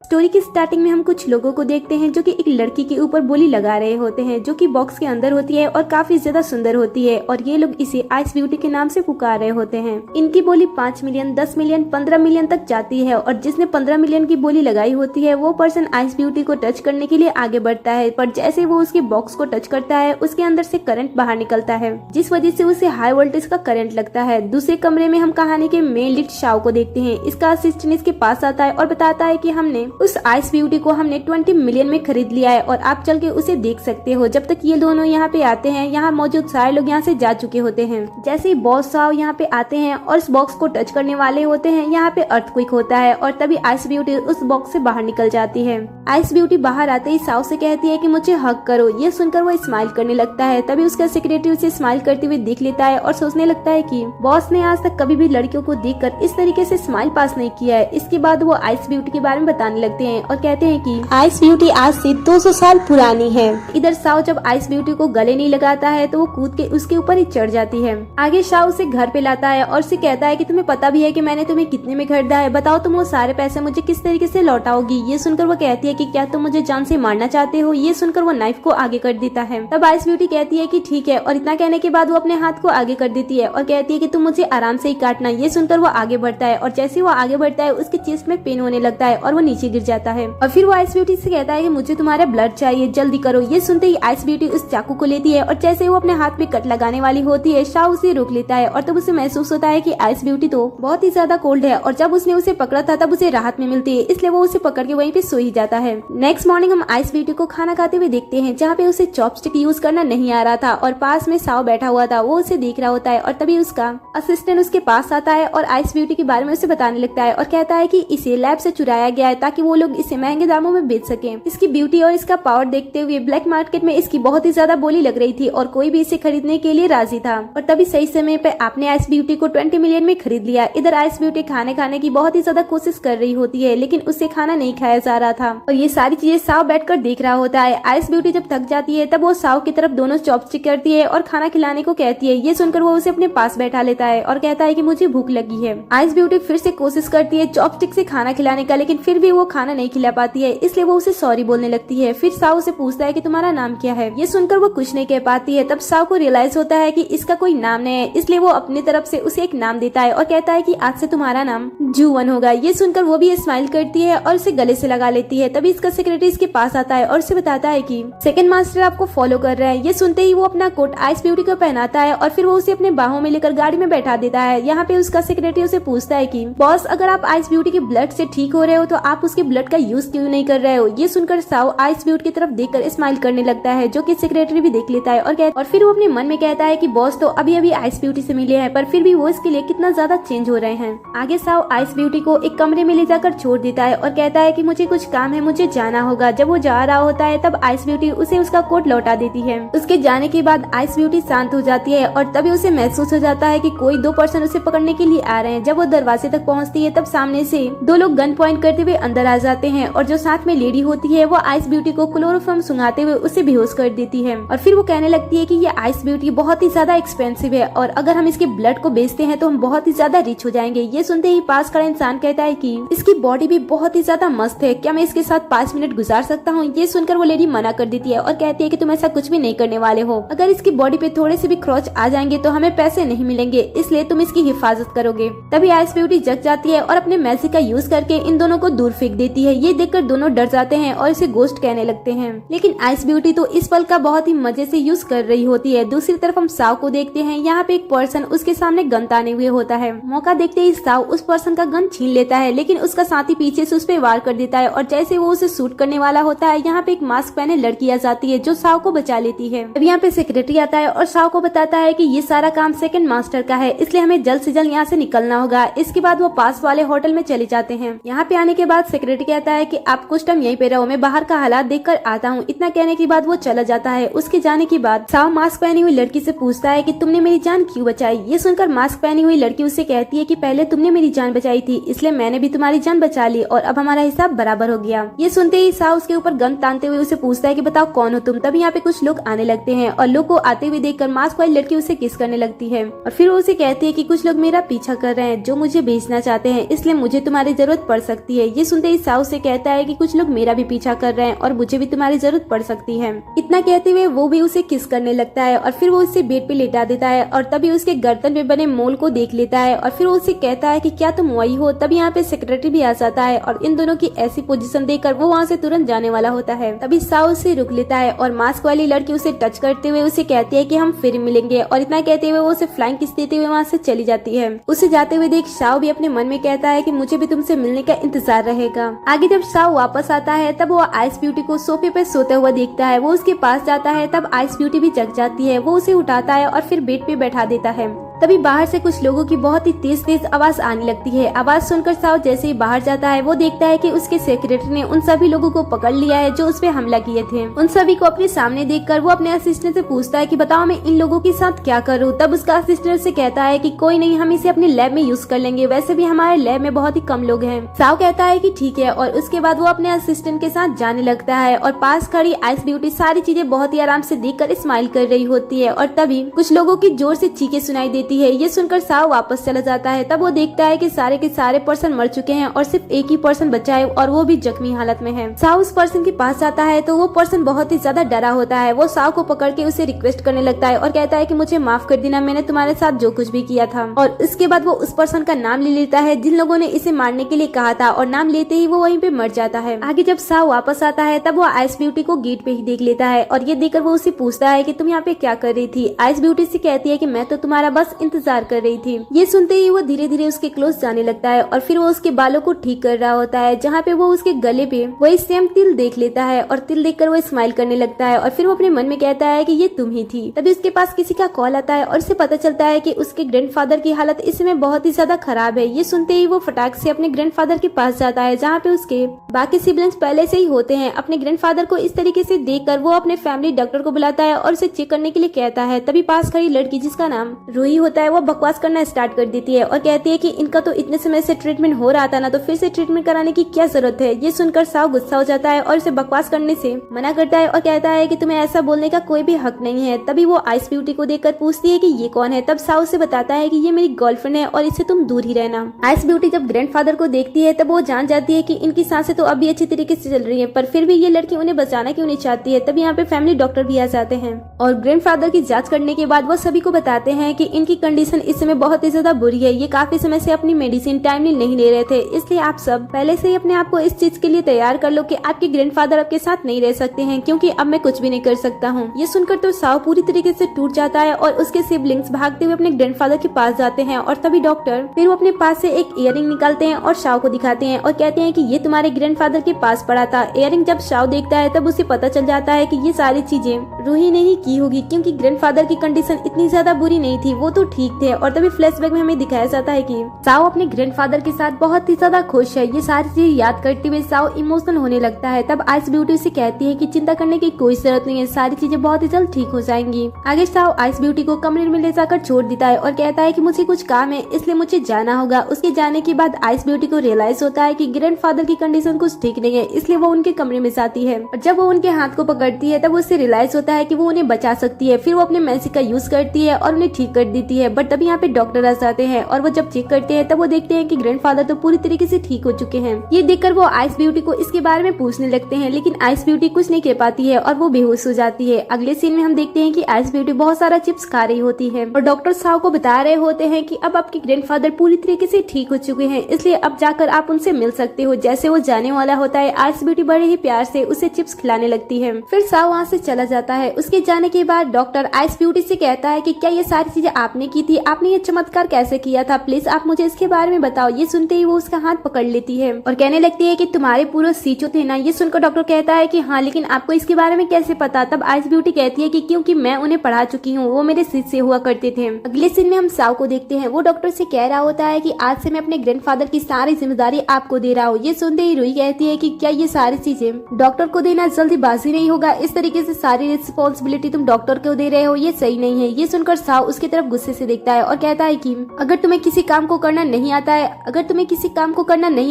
Story की starting में हम कुछ लोगों को देखते हैं जो कि एक लड़की के ऊपर बोली लगा रहे होते हैं जो कि बॉक्स के अंदर होती है और काफी ज्यादा सुंदर होती है और ये लोग इसे आइस ब्यूटी के नाम से पुकार रहे होते हैं। इनकी बोली 5 मिलियन, 10 मिलियन, 15 मिलियन तक जाती है और जिसने 15 मिलियन की बोली लगाई होती है वो पर्सन आइस ब्यूटी को टच करने के लिए आगे बढ़ता है, पर जैसे वो उसके बॉक्स को टच करता है उसके अंदर से करंट बाहर निकलता है जिस वजह से उसे हाई वोल्टेज का करंट लगता है। दूसरे कमरे में हम कहानी के मेन लीड शाओ को देखते हैं। इसका असिस्टेंट इसके पास आता है और बताता है कि हमने उस आइस ब्यूटी को हमने 20 मिलियन में खरीद लिया है और आप चल के उसे देख सकते हो। जब तक ये दोनों यहाँ पे आते हैं, यहाँ मौजूद सारे लोग यहाँ से जा चुके होते हैं। जैसे ही बॉस साओ यहाँ पे आते हैं और इस बॉक्स को टच करने वाले होते हैं, यहाँ पे अर्थक्वेक होता है और तभी आइस ब्यूटी उस बॉक्स से बाहर निकल जाती है। आइस ब्यूटी बाहर आते ही साओ से कहती है कि मुझे हक करो। ये सुनकर वो स्माइल करने लगता है। तभी उसका सेक्रेटरी उसे स्माइल करते हुए देख लेता है और सोचने लगता है कि बॉस ने आज तक कभी भी लड़कियों को देखकर इस तरीके से स्माइल पास नहीं किया है। इसके बाद वो आइस ब्यूटी के बारे में बताने लगते हैं और कहते हैं कि आइस ब्यूटी आज से 200 साल पुरानी है। इधर साओ जब आइस ब्यूटी को गले नहीं लगाता है तो वो कूद के उसके ऊपर ही चढ़ जाती है। आगे शाओ उसे घर पे लाता है और उसे कहता है कि तुम्हें पता भी है कि मैंने तुम्हें कितने में खरीदा है, बताओ तुम वो सारे पैसे मुझे किस तरीके से लौटाओगी। ये सुनकर वो कहती है कि क्या तुम मुझे जान से मारना चाहते हो। ये सुनकर वो नाइफ को आगे कर देता है। तब आइस ब्यूटी कहती है कि ठीक है, और इतना कहने के बाद वो अपने हाथ को आगे कर देती है और कहती है कि तुम मुझे आराम से ही काटना। ये सुनकर वो आगे बढ़ता है और जैसे वो आगे बढ़ता है उसके चेस्ट में पेन होने लगता है और वो नीचे गिर जाता है। और फिर वो आइस ब्यूटी से कहता है कि मुझे तुम्हारा ब्लड चाहिए, जल्दी करो। ये सुनते ही आइस ब्यूटी उस चाकू को लेती है और जैसे वो अपने हाथ में कट लगाने वाली होती है, शाओ उसे रोक लेता है और तब उसे महसूस होता है कि आइस ब्यूटी तो बहुत ही ज्यादा कोल्ड है और जब उसने उसे पकड़ा था तब उसे राहत में मिलती है, इसलिए वो उसे पकड़ के वहीं पे सो ही जाता है। नेक्स्ट मॉर्निंग हम आइस ब्यूटी को खाना खाते हुए देखते हैं जहाँ पे उसे चॉपस्टिक यूज करना नहीं आ रहा था और पास में साओ बैठा हुआ था, वो उसे देख रहा होता है और तभी उसका असिस्टेंट उसके पास आता है और आइस ब्यूटी के बारे में उसे बताने लगता है और कहता है कि इसे लैब से चुराया गया है ताकि वो लोग इसे महंगे दामों में बेच सके। इसकी ब्यूटी और इसका पावर देखते हुए ब्लैक मार्केट में इसकी बहुत ही ज्यादा बोली लग रही थी और कोई भी इसे खरीदने के लिए राजी था और तभी सही समय पे आपने आइस ब्यूटी को 20 मिलियन में खरीद लिया। इधर आइस ब्यूटी खाने की बहुत ही ज्यादा कोशिश कर रही होती है लेकिन उससे खाना नहीं खाया जा रहा था और ये सारी चीजें साओ बैठकर देख रहा होता है। आइस ब्यूटी जब थक जाती है तब वो साओ की तरफ दोनों चॉपस्टिक करती है और खाना खिलाने को कहती है। ये सुनकर वो उसे अपने पास बैठा लेता है और कहता है कि मुझे भूख लगी है। आइस ब्यूटी फिर से कोशिश करती है चॉपस्टिक से खाना खिलाने का लेकिन फिर भी वो खाना नहीं खिला पाती है, इसलिए वो उसे सॉरी बोलने लगती है। फिर साओ से पूछता है कि तुम्हारा नाम क्या है। ये सुनकर वो कुछ नहीं कह पाती है। तब साओ को रियलाइज होता है कि इसका कोई नाम नहीं है, इसलिए वो अपनी तरफ से उसे एक नाम देता है और कहता है कि आज से तुम्हारा नाम जूवन होगा। ये सुनकर वो भी स्माइल करती है और उसे गले से लगा लेती है। तभी इसका सेक्रेटरी इसके पास आता है और उसे बताता है कि सेकंड मास्टर आपको फॉलो कर रहा है। ये सुनते ही वो अपना कोट आइस ब्यूटी को पहनाता है और फिर वो उसे अपने बाहों में लेकर गाड़ी में बैठा देता है। यहाँ पे उसका सेक्रेटरी उसे पूछता है कि बॉस, अगर आप आइस ब्यूटी के ब्लड से ठीक हो रहे हो तो आप उसके ब्लड का यूज क्यों नहीं कर रहे हो। ये सुनकर साओ आइस ब्यूटी की तरफ देखकर स्माइल करने लगता है जो कि सेक्रेटरी भी देख लेता है और फिर वो अपने मन में कहता है कि बॉस तो अभी अभी आइस ब्यूटी से मिले हैं पर फिर भी वो इसके लिए कितना ज्यादा चेंज हो रहे हैं। आगे साओ आइस ब्यूटी को एक कमरे में ले जाकर छोड़ देता है और कहता है कि मुझे कुछ काम है, मुझे जाना होगा। जब वो जा रहा होता है तब आइस ब्यूटी उसे उसका कोट लौटा देती है। उसके जाने के बाद आइस ब्यूटी शांत हो जाती है और तभी उसे महसूस हो जाता है कि कोई 2 पर्सन उसे पकड़ने के लिए आ रहे हैं। जब वो दरवाजे तक पहुंचती है तब सामने से 2 लोग गन पॉइंट करते हुए अंदर आ जाते हैं और जो साथ में लेडी होती है वो आइस ब्यूटी को क्लोरोफॉर्म सुंघाते हुए उसे बेहोश कर देती है और फिर वो कहने लगती है कि ये आइस ब्यूटी बहुत ही ज्यादा एक्सपेंसिव है और अगर हम इसके ब्लड को बेचते हैं तो हम बहुत ही ज्यादा रिच हो जाएंगे। ये सुनते ही पास खड़ा इंसान कहता है कि इसकी बॉडी भी बहुत ही ज्यादा मस्त है, क्या मैं इसके साथ 5 मिनट गुजार सकता हूँ। ये सुनकर वो लेडी मना कर देती है और कहती है कि तुम ऐसा कुछ भी नहीं करने वाले हो, अगर इसकी बॉडी पे थोड़े से भी खरोच आ जाएंगे तो हमें पैसे नहीं मिलेंगे, इसलिए तुम इसकी हिफाजत करोगे। तभी आइस ब्यूटी जग जाती है और अपने मैजिक का यूज करके इन दोनों को दूर फेंक देती है। ये देखकर दोनों डर जाते हैं और इसे गोस्ट कहने लगते हैं, लेकिन आइस ब्यूटी तो इस पल का बहुत ही मजे से यूज कर रही होती है। दूसरी तरफ हम साओ को देखते हैं। यहाँ पे एक पर्सन उसके सामने गन ताने हुए होता है। मौका देखते ही साओ उस पर्सन का गन छीन लेता है लेकिन उसका साथी पीछे से उस पे वार कर देता है और जैसे वो उसे शूट करने वाला होता है यहाँ पे एक मास्क पहने लड़की आ जाती है जो साओ को बचा लेती है। अब यहाँ पे सेक्रेटरी आता है और साओ को बताता है कि ये सारा काम सेकंड मास्टर का है, इसलिए हमें जल्द से जल्द यहाँ से निकलना होगा। इसके बाद वो पास वाले होटल में चले जाते हैं। यहाँ पे आने के बाद सेक्रेटरी कहता है कि आप कुछ टाइम यहीं पे रहो, मैं बाहर का हालात देखकर आता हूँ। इतना कहने के बाद वो चला जाता है। उसके जाने के बाद साओ मास्क पहनी हुई लड़की से पूछता है कि तुमने मेरी जान क्यों बचाई। ये सुनकर मास्क पहनी हुई लड़की उससे कहती है कि पहले तुमने मेरी जान बचाई थी, इसलिए मैंने भी तुम्हारी जान बचा ली और अब हमारा हिसाब बराबर हो गया। ये सुनते ही साओ उसके ऊपर गन तानते हुए उसे पूछता है कि बताओ कौन हो तुम। तभी यहाँ पे कुछ लोग आने लगते हैं और लोग को आते हुए देखकर मास्क वाली लड़की उसे किस करने लगती है और फिर वो उसे कहती है कि कुछ लोग मेरा पीछा कर रहे हैं जो मुझे बेचना चाहते हैं, इसलिए मुझे तुम्हारी जरूरत पड़ सकती है। ये सुनते ही ही साउ से कहता है कि कुछ लोग मेरा भी पीछा कर रहे हैं और मुझे भी तुम्हारी जरूरत पड़ सकती है। इतना कहते हुए वो भी उसे किस करने लगता है और फिर वो उसे बेड पे लेटा देता है और तभी उसके गर्दन पे बने मोल को देख लेता है और फिर वो उसे कहता है कि क्या तुम वही हो। तभी यहाँ पे सेक्रेटरी भी आ जाता है और इन दोनों की ऐसी पोजीशन देखकर वो वहाँ से तुरंत जाने वाला होता है। तभी साउ उसे रुक लेता है और मास्क वाली लड़की उसे टच करते हुए उसे कहती है कि हम फिर मिलेंगे और इतना कहते हुए वो उसे फ्लाइंग किस देते हुए वहाँ से चली जाती है। उसे जाते हुए देख साउ भी अपने मन में कहता है कि मुझे भी तुमसे मिलने का इंतजार रहेगा। आगे जब साउ वापस आता है तब वो आइस ब्यूटी को सोफे पे सोता हुआ देखता है। वो उसके पास जाता है तब आइस ब्यूटी भी जग जाती है। वो उसे उठाता है और फिर बेड पे बैठा देता है। तभी बाहर से कुछ लोगों की बहुत ही तेज तेज आवाज आने लगती है। आवाज सुनकर साउ जैसे ही बाहर जाता है वो देखता है कि उसके सेक्रेटरी ने उन सभी लोगों को पकड़ लिया है जो उस पे हमला किए थे। उन सभी को अपने सामने देखकर वो अपने असिस्टेंट से पूछता है कि बताओ मैं इन लोगों के साथ क्या करूं। तब उसका असिस्टेंट से कहता है कि कोई नहीं, हम इसे अपने लैब में यूज कर लेंगे, वैसे भी हमारे लैब में बहुत ही कम लोग हैं। साउ कहता है कि ठीक है और उसके बाद वो अपने असिस्टेंट के साथ जाने लगता है और पास खड़ी आइस ब्यूटी सारी चीजें बहुत ही आराम से देखकर स्माइल कर रही होती है और तभी कुछ लोगों की जोर से चीखें सुनाई देती है। ये सुनकर साउ वापस चला जाता है। तब वो देखता है कि सारे के सारे पर्सन मर चुके हैं और सिर्फ एक ही पर्सन बचा है और वो भी जख्मी हालत में है। साउ उस पर्सन के पास जाता है तो वो पर्सन बहुत ही ज्यादा डरा होता है। वो साउ को पकड़ के उसे रिक्वेस्ट करने लगता है और कहता है कि मुझे माफ कर देना, मैंने तुम्हारे साथ जो कुछ भी किया था। और इसके बाद वो उस पर्सन का नाम ले लेता है जिन लोगों ने इसे मारने के लिए कहा था और नाम लेते ही वो वहीं पे मर जाता है। आगे जब साउ वापस आता है तब वो आइस ब्यूटी को गेट पे ही देख लेता है और ये देखकर वो उसे पूछता है कि तुम यहाँ पे क्या कर रही थी। आइस ब्यूटी से कहती है कि मैं तो तुम्हारा बस इंतजार कर रही थी। ये सुनते ही वो धीरे धीरे उसके क्लोज जाने लगता है और फिर वो उसके बालों को ठीक कर रहा होता है जहाँ पे वो उसके गले पे वही सेम तिल देख लेता है और तिल देखकर वो स्माइल करने लगता है और फिर वो अपने मन में कहता है कि ये तुम ही थी। तभी उसके पास किसी का कॉल आता है और उसे पता चलता है कि उसके ग्रैंडफादर की हालत इस समय बहुत ही ज्यादा खराब है। ये सुनते ही वो फटाक से अपने ग्रैंडफादर के पास जाता है जहाँ पे उसके बाकी सिबलिंग्स पहले से ही होते हैं। अपने ग्रैंडफादर को इस तरीके से देखकर वो अपने फैमिली डॉक्टर को बुलाता है और उसे चेक करने के लिए कहता है। तभी पास खड़ी लड़की जिसका नाम रूही होता है वो बकवास करना स्टार्ट कर देती है और कहती है कि इनका तो इतने समय से ट्रीटमेंट हो रहा था ना, तो फिर से ट्रीटमेंट कराने की क्या जरूरत है। ये सुनकर साउ गुस्सा हो जाता है और उसे बकवास करने से मना करता है और कहता है कि तुम्हें ऐसा बोलने का कोई भी हक नहीं है। तभी वो आइस ब्यूटी को देखकर पूछती है कि ये कौन है। तब साउ से बताता है कि ये मेरी गर्लफ्रेंड है और इससे तुम दूर ही रहना। आइस ब्यूटी जब ग्रैंडफादर को देखती है तब वो जान जाती है कि इनकी सांसें तो अभी अच्छी तरीके से चल रही है, पर फिर भी ये लड़की उन्हें बचाना क्यों नहीं चाहती है। तब यहाँ पे फैमिली डॉक्टर भी आ जाते हैं और ग्रैंडफादर की जांच करने के बाद वो सभी को बताते हैं कि इनकी कंडीशन इस समय बहुत ही ज्यादा बुरी है। ये काफी समय से अपनी मेडिसिन टाइमली नहीं ले रहे थे, इसलिए आप सब पहले से ही अपने आप को इस चीज के लिए तैयार कर लो कि आपके ग्रैंडफादर आपके साथ नहीं रह सकते हैं, क्योंकि अब मैं कुछ भी नहीं कर सकता हूँ। ये सुनकर तो साउ पूरी तरीके से टूट जाता है और उसके सिबलिंग्स भागते हुए अपने ग्रैंडफादर के पास जाते हैं और तभी डॉक्टर फिर वो अपने पास से एक इयररिंग निकालते हैं और साउ को दिखाते हैं और कहते हैं कि ये तुम्हारे ग्रैंडफादर के पास पड़ा था। इयररिंग जब साउ देखता है तब उसे पता चल जाता है कि ये सारी चीजें रूही ने ही की होगी, क्योंकि ग्रैंडफादर की कंडीशन इतनी ज्यादा बुरी नहीं थी, वो तो ठीक थे। और तभी फ्लैशबैक में हमें दिखाया जाता है कि साउ अपने ग्रैंडफादर के साथ बहुत ही ज्यादा खुश है। ये सारी चीजें याद करते हुए साउ इमोशनल होने लगता है। तब आइस ब्यूटी से कहती है कि चिंता करने की कोई जरूरत नहीं है, सारी चीजें बहुत ही जल्द ठीक हो जाएंगी। आगे साउ आइस ब्यूटी को कमरे में ले जाकर छोड़ देता है और कहता है कि मुझे कुछ काम है इसलिए मुझे जाना होगा। उसके जाने के बाद आइस ब्यूटी को रियलाइज होता है कि ग्रैंडफादर की कंडीशन कुछ ठीक नहीं है, इसलिए वो उनके कमरे में जाती है और जब वो उनके हाथ को पकड़ती है तब उसे रियलाइज होता है कि वो उन्हें बचा सकती है। फिर वो अपने मैजिक का यूज करती है और उन्हें ठीक कर देती है। बट तभी यहाँ पे डॉक्टर आ जाते हैं और वो जब चेक करते हैं तब वो देखते हैं कि ग्रैंडफादर तो पूरी तरीके से ठीक हो चुके हैं। ये देखकर वो आइस ब्यूटी को इसके बारे में पूछने लगते हैं, लेकिन आइस ब्यूटी कुछ नहीं कह पाती है और वो बेहोश हो जाती है। अगले सीन में हम देखते हैं कि आइस ब्यूटी बहुत सारा चिप्स खा रही होती है और डॉक्टर साउ को बता रहे होते हैं कि अब आपके ग्रैंडफादर पूरी तरीके से ठीक हो चुके हैं, इसलिए अब जाकर आप उनसे मिल सकते हो। जैसे वो जाने वाला होता है आइस ब्यूटी बड़े ही प्यार से उसे चिप्स खिलाने लगती है। फिर साउ वहाँ से चला जाता है। उसके जाने के बाद डॉक्टर आइस ब्यूटी से कहता है कि क्या ये सारी चीजें आपने की थी, आपने ये चमत्कार कैसे किया था, प्लीज आप मुझे इसके बारे में बताओ। ये सुनते ही वो उसका हाथ पकड़ लेती है और कहने लगती है कि तुम्हारे पूरे सीचो थे ना। ये सुनकर डॉक्टर कहता है कि हाँ, लेकिन आपको इसके बारे में कैसे पता। तब आइस ब्यूटी कहती है कि क्योंकि मैं उन्हें पढ़ा चुकी हूँ, वो मेरे सीट से हुआ करते थे। अगले सीन में हम साउ को देखते हैं। वो डॉक्टर से कह रहा होता है कि आज से मैं अपने ग्रैंडफादर की सारी जिम्मेदारी आपको दे रहा हूँ। ये सुनते ही रूही कहती है कि क्या ये सारी चीजें डॉक्टर को देना जल्दीबाजी नहीं होगा, इस तरीके से सारी रिस्पॉन्सिबिलिटी तुम डॉक्टर को दे रहे हो, ये सही नहीं है। ये सुनकर साउ उसकी तरफ गुस्से से देखता है और कहता है कि अगर तुम्हें किसी काम को करना नहीं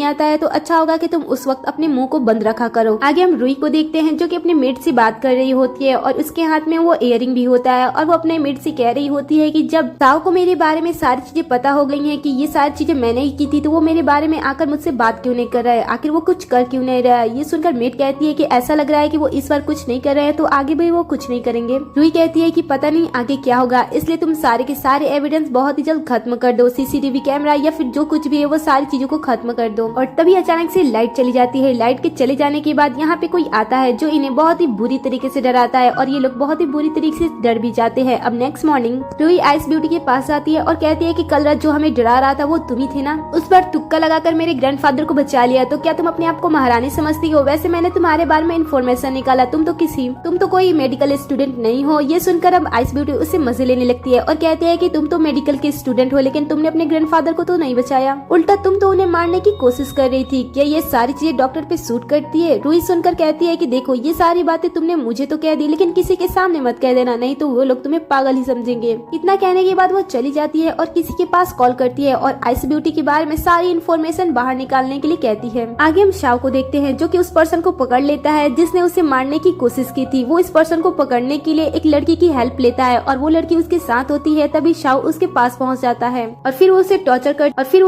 आता है तो अच्छा होगा कि तुम उस वक्त अपने मुंह को बंद रखा करो। आगे हम रुई को देखते हैं जो कि अपने मेट से बात कर रही होती है और उसके हाथ में वो इयररिंग भी होता है और वो अपने मेट से कह रही होती है कि जब साओ को मेरे बारे में सारी चीजें पता हो गई हैं कि ये सारी चीजें मैंने ही की थी तो वो मेरे बारे में आकर मुझसे बात क्यों नहीं कर रहा है, आखिर वो कुछ कर क्यों नहीं रहा है। ये सुनकर मेट कहती है कि ऐसा लग रहा है कि वो इस बार कुछ नहीं कर रहे हैं तो आगे भी वो कुछ नहीं करेंगे। रुई कहती है कि पता नहीं आगे क्या होगा, इसलिए तुम सारे के सारे एविडेंस बहुत ही जल्द खत्म कर दो, सीसीटीवी कैमरा या फिर जो कुछ भी है वो सारी चीजों को खत्म कर दो। और तभी अचानक से लाइट चली जाती है। लाइट के चले जाने के बाद यहाँ पे कोई आता है जो इन्हें बहुत ही बुरी तरीके से डराता है और ये लोग बहुत ही बुरी तरीके से डर भी जाते हैं। अब नेक्स्ट मॉर्निंग रुई आइस ब्यूटी के पास आती है और कहती है कि कल रात जो हमें डरा रहा था वो तुम ही थे ना, उस पर तुक्का लगाकर मेरे ग्रैंडफादर को बचा लिया, तो क्या तुम अपने आप को महारानी समझती हो? वैसे मैंने तुम्हारे बारे में इन्फॉर्मेशन निकाला, तुम तो कोई मेडिकल स्टूडेंट नहीं हो। ये सुनकर अब आइस ब्यूटी उससे मजे लेने लगती है और कहती है कि तुम तो मेडिकल के स्टूडेंट हो लेकिन तुमने अपने ग्रैंडफादर को तो नहीं बचाया, उल्टा तुम तो उन्हें मारने की कोशिश कर रही थी। क्या ये सारी चीजें डॉक्टर पे सूट करती है? रुई सुनकर कहती है कि देखो ये सारी बातें तुमने मुझे तो कह दी लेकिन किसी के सामने मत कह देना, नहीं तो वो लोग तुम्हें पागल ही समझेंगे। इतना कहने के बाद वो चली जाती है और किसी के पास कॉल करती है और आइस ब्यूटी के बारे में सारी इन्फॉर्मेशन बाहर निकालने के लिए कहती है। आगे हम शाओ को देखते हैं जो कि उस पर्सन को पकड़ लेता है जिसने उसे मारने की कोशिश की थी। वो इस पर्सन को पकड़ने के लिए एक लड़की की हेल्प लेता है और वो लड़की उसके साथ होती है। तभी शाओ उसके पास पहुंच जाता है और फिर वो